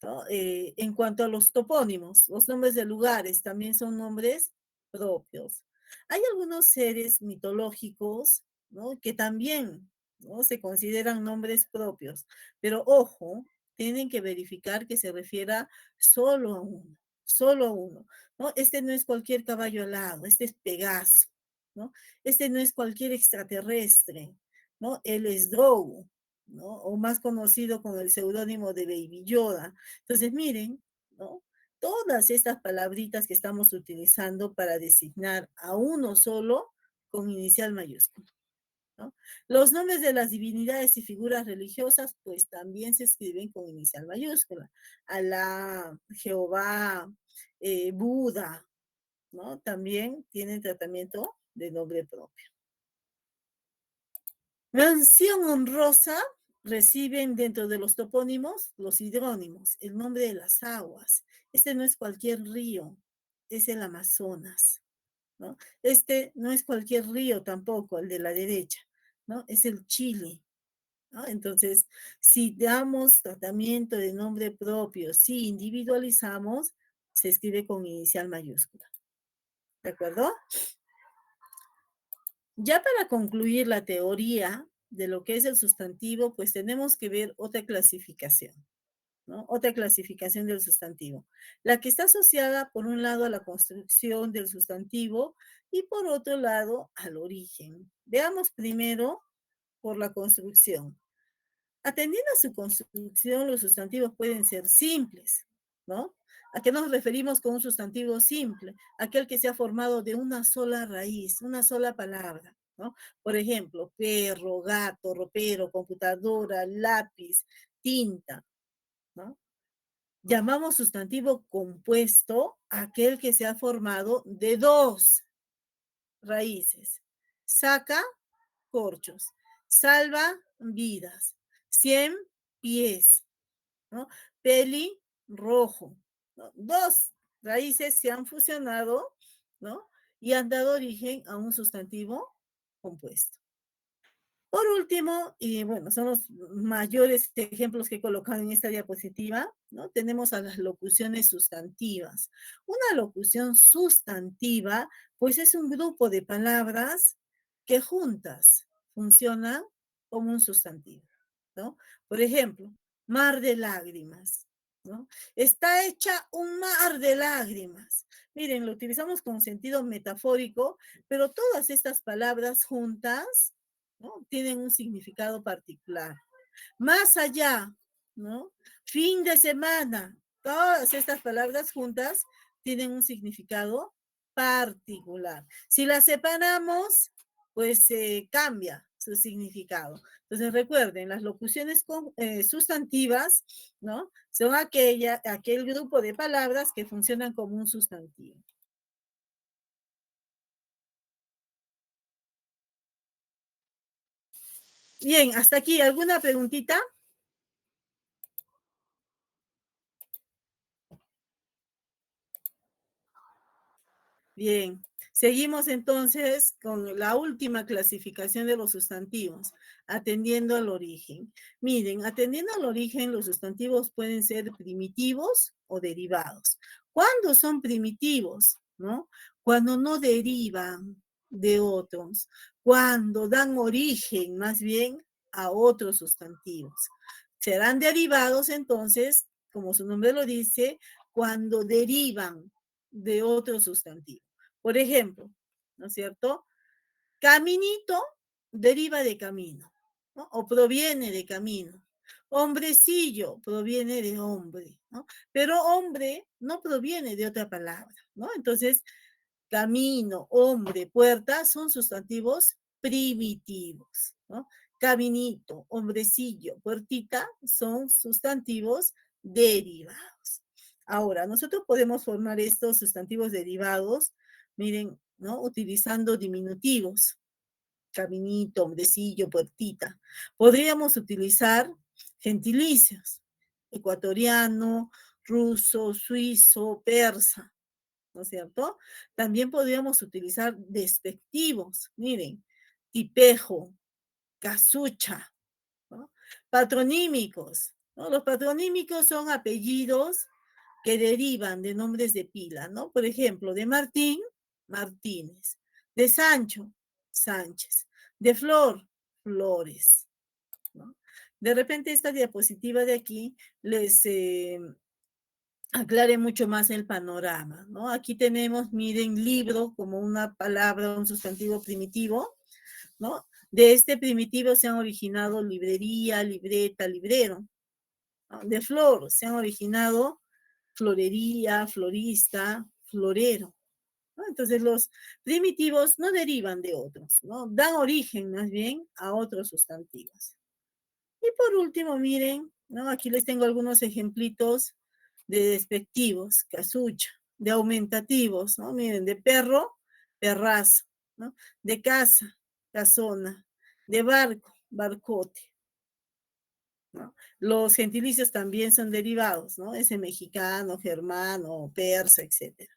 ¿no? En cuanto a los topónimos, los nombres de lugares también son nombres propios. Hay algunos seres mitológicos, ¿no? Que también, ¿no? Se consideran nombres propios, pero ojo, tienen que verificar que se refiera solo a uno, ¿no? Este no es cualquier caballo alado, este es Pegaso, ¿no? Este no es cualquier extraterrestre, ¿no? Él es Drogo, ¿no? O más conocido con el seudónimo de Baby Yoda. Entonces, miren, ¿no? Todas estas palabritas que estamos utilizando para designar a uno solo con inicial mayúscula, ¿no? Los nombres de las divinidades y figuras religiosas, pues también se escriben con inicial mayúscula. Alá, Jehová, Buda, ¿no? También tienen tratamiento de nombre propio. Mención honrosa reciben dentro de los topónimos los hidrónimos, el nombre de las aguas. Este no es cualquier río, es el Amazonas, ¿no? Este no es cualquier río tampoco, el de la derecha, ¿no? Es el Chile, ¿no? Entonces, si damos tratamiento de nombre propio, si individualizamos, se escribe con inicial mayúscula. ¿De acuerdo? Ya para concluir la teoría de lo que es el sustantivo, pues tenemos que ver otra clasificación, ¿no? Otra clasificación del sustantivo. La que está asociada, por un lado, a la construcción del sustantivo y por otro lado, al origen. Veamos primero por la construcción. Atendiendo a su construcción, los sustantivos pueden ser simples, ¿no? ¿A qué nos referimos con un sustantivo simple? Aquel que se ha formado de una sola raíz, una sola palabra, ¿no? Por ejemplo, perro, gato, ropero, computadora, lápiz, tinta, ¿no? Llamamos sustantivo compuesto aquel que se ha formado de dos raíces. Saca corchos, salva vidas, 100 pies, ¿no? Peli rojo, ¿no? Dos raíces se han fusionado, ¿no? Y han dado origen a un sustantivo compuesto. Por último, y bueno, son los mayores ejemplos que he colocado en esta diapositiva, ¿no? Tenemos a las locuciones sustantivas. Una locución sustantiva, pues es un grupo de palabras que juntas funcionan como un sustantivo, ¿no? Por ejemplo, mar de lágrimas, ¿no? Está hecha un mar de lágrimas. Miren, lo utilizamos con sentido metafórico, pero todas estas palabras juntas, ¿no? Tienen un significado particular. Más allá, ¿no? Fin de semana, todas estas palabras juntas tienen un significado particular. Si las separamos, pues cambia su significado. Entonces recuerden, las locuciones sustantivas, ¿no? Son aquel grupo de palabras que funcionan como un sustantivo. Bien, hasta aquí, ¿alguna preguntita? Bien, seguimos entonces con la última clasificación de los sustantivos, atendiendo al origen. Miren, atendiendo al origen, los sustantivos pueden ser primitivos o derivados. ¿Cuándo son primitivos? ¿No? Cuando no derivan de otros, cuando dan origen más bien a otros sustantivos. Serán derivados entonces, como su nombre lo dice, cuando derivan de otro sustantivo. Por ejemplo, ¿no es cierto? Caminito deriva de camino, ¿no? O proviene de camino. Hombrecillo proviene de hombre, ¿no? Pero hombre no proviene de otra palabra, ¿no? Entonces, camino, hombre, puerta son sustantivos primitivos, ¿no? Caminito, hombrecillo, puertita son sustantivos derivados. Ahora, nosotros podemos formar estos sustantivos derivados, miren, ¿no? Utilizando diminutivos, caminito, hombrecillo, puertita. Podríamos utilizar gentilicios, ecuatoriano, ruso, suizo, persa, ¿no es cierto? También podríamos utilizar despectivos, miren, tipejo, casucha, ¿no? Patronímicos, ¿no? Los patronímicos son apellidos que derivan de nombres de pila, ¿no? Por ejemplo, de Martín, Martínez, de Sancho, Sánchez, de Flor, Flores, ¿no? De repente esta diapositiva de aquí les aclare mucho más el panorama, ¿no? Aquí tenemos, miren, libro como una palabra, un sustantivo primitivo, ¿no? De este primitivo se han originado librería, libreta, librero, ¿no? De flor se han originado florería, florista, florero, ¿no? Entonces los primitivos no derivan de otros, ¿no? Dan origen más bien a otros sustantivos. Y por último, miren, ¿no? Aquí les tengo algunos ejemplitos de despectivos, casucha, de aumentativos, ¿no? Miren, de perro, perrazo, ¿no? De casa, casona, de barco, barcote, ¿no? Los gentilicios también son derivados, ¿no? Ese mexicano, germano, persa, etc.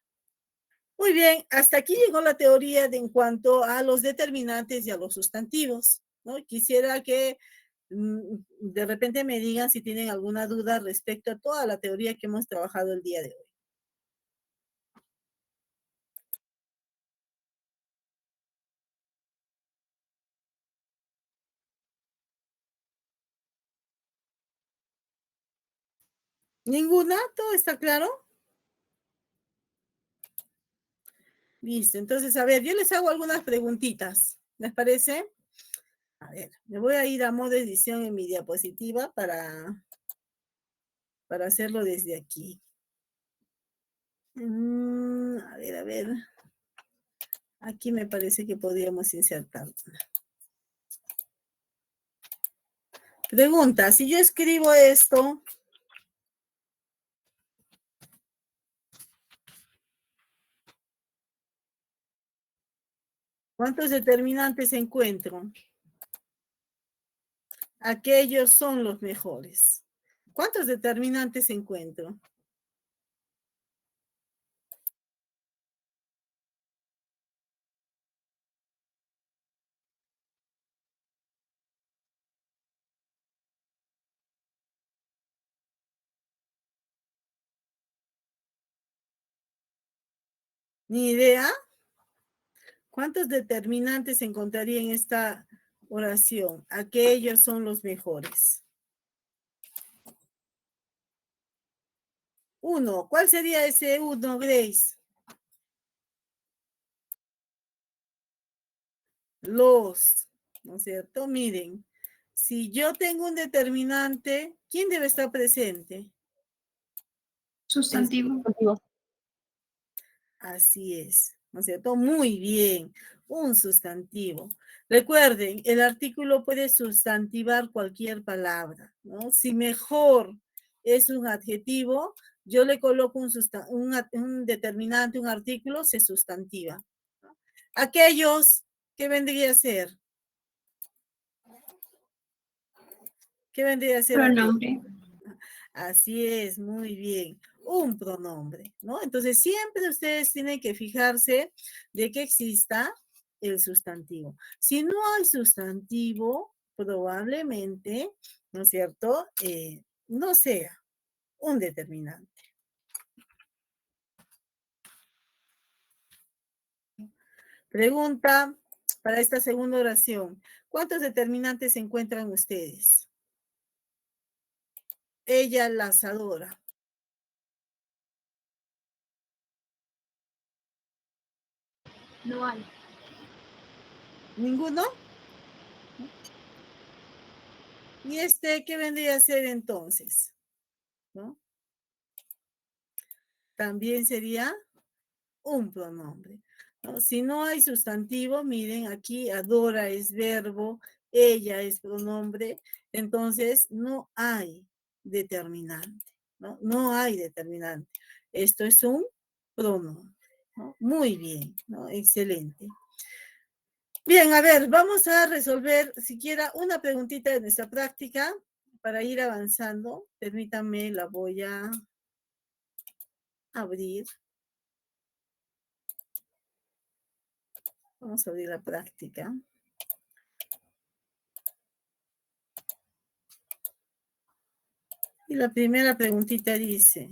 Muy bien, hasta aquí llegó la teoría en cuanto a los determinantes y a los sustantivos, ¿no? Quisiera que de repente me digan si tienen alguna duda respecto a toda la teoría que hemos trabajado el día de hoy. ¿Ninguna? ¿Todo está claro? Listo, entonces, a ver, yo les hago algunas preguntitas, ¿les parece? A ver, me voy a ir a modo edición en mi diapositiva para hacerlo desde aquí. A ver. Aquí me parece que podríamos insertar. Pregunta, si yo escribo esto, ¿cuántos determinantes encuentro? Aquellos son los mejores. ¿Cuántos determinantes encuentro? ¿Ni idea? ¿Cuántos determinantes encontraría en esta oración? Aquellos son los mejores. 1. ¿Cuál sería ese 1, Grace? Los, ¿no es cierto? Miren, si yo tengo un determinante, ¿quién debe estar presente? Sustantivo. Así es, ¿no es cierto? Muy bien, un sustantivo. Recuerden, el artículo puede sustantivar cualquier palabra, ¿no? Si mejor es un adjetivo, yo le coloco un determinante, un artículo, se sustantiva, ¿no? Aquellos, ¿qué vendría a ser? ¿Qué vendría a ser Pronombre. Así es, muy bien. Un pronombre, ¿no? Entonces, siempre ustedes tienen que fijarse de que exista el sustantivo. Si no hay sustantivo, probablemente, ¿no es cierto? No sea un determinante. Pregunta para esta segunda oración. ¿Cuántos determinantes se encuentran ustedes? Ella las adora. No hay. ¿Ninguno? ¿Y este qué vendría a ser entonces? ¿No? También sería un pronombre, ¿no? Si no hay sustantivo, miren, aquí adora es verbo, ella es pronombre, entonces no hay determinante, ¿no? No hay determinante. Esto es un pronombre, ¿no? Muy bien, ¿no? Excelente. Bien, a ver, vamos a resolver siquiera una preguntita de nuestra práctica para ir avanzando. Permítanme, la voy a abrir. Vamos a abrir la práctica. Y la primera preguntita dice,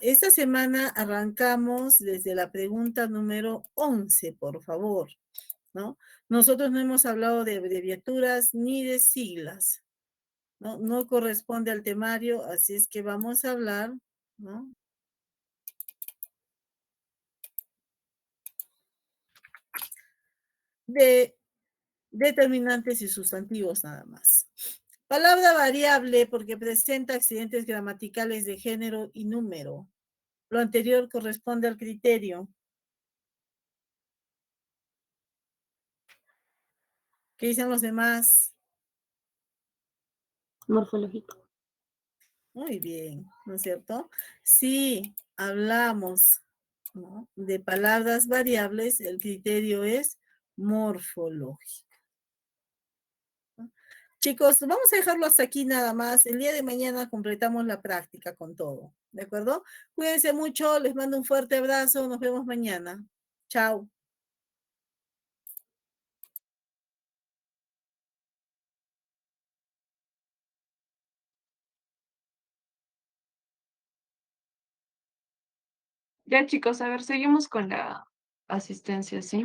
esta semana arrancamos desde la pregunta número 11, por favor, ¿no? Nosotros no hemos hablado de abreviaturas ni de siglas, ¿no? No corresponde al temario, así es que vamos a hablar ¿no? De determinantes y sustantivos nada más. Palabra variable porque presenta accidentes gramaticales de género y número. Lo anterior corresponde al criterio. ¿Qué dicen los demás? Morfológico. Muy bien, ¿no es cierto? Si hablamos, ¿no?, de palabras variables, el criterio es morfológico. Chicos, vamos a dejarlo hasta aquí nada más. El día de mañana completamos la práctica con todo, ¿de acuerdo? Cuídense mucho, les mando un fuerte abrazo, nos vemos mañana. Chao. Ya chicos, a ver, seguimos con la asistencia, ¿sí?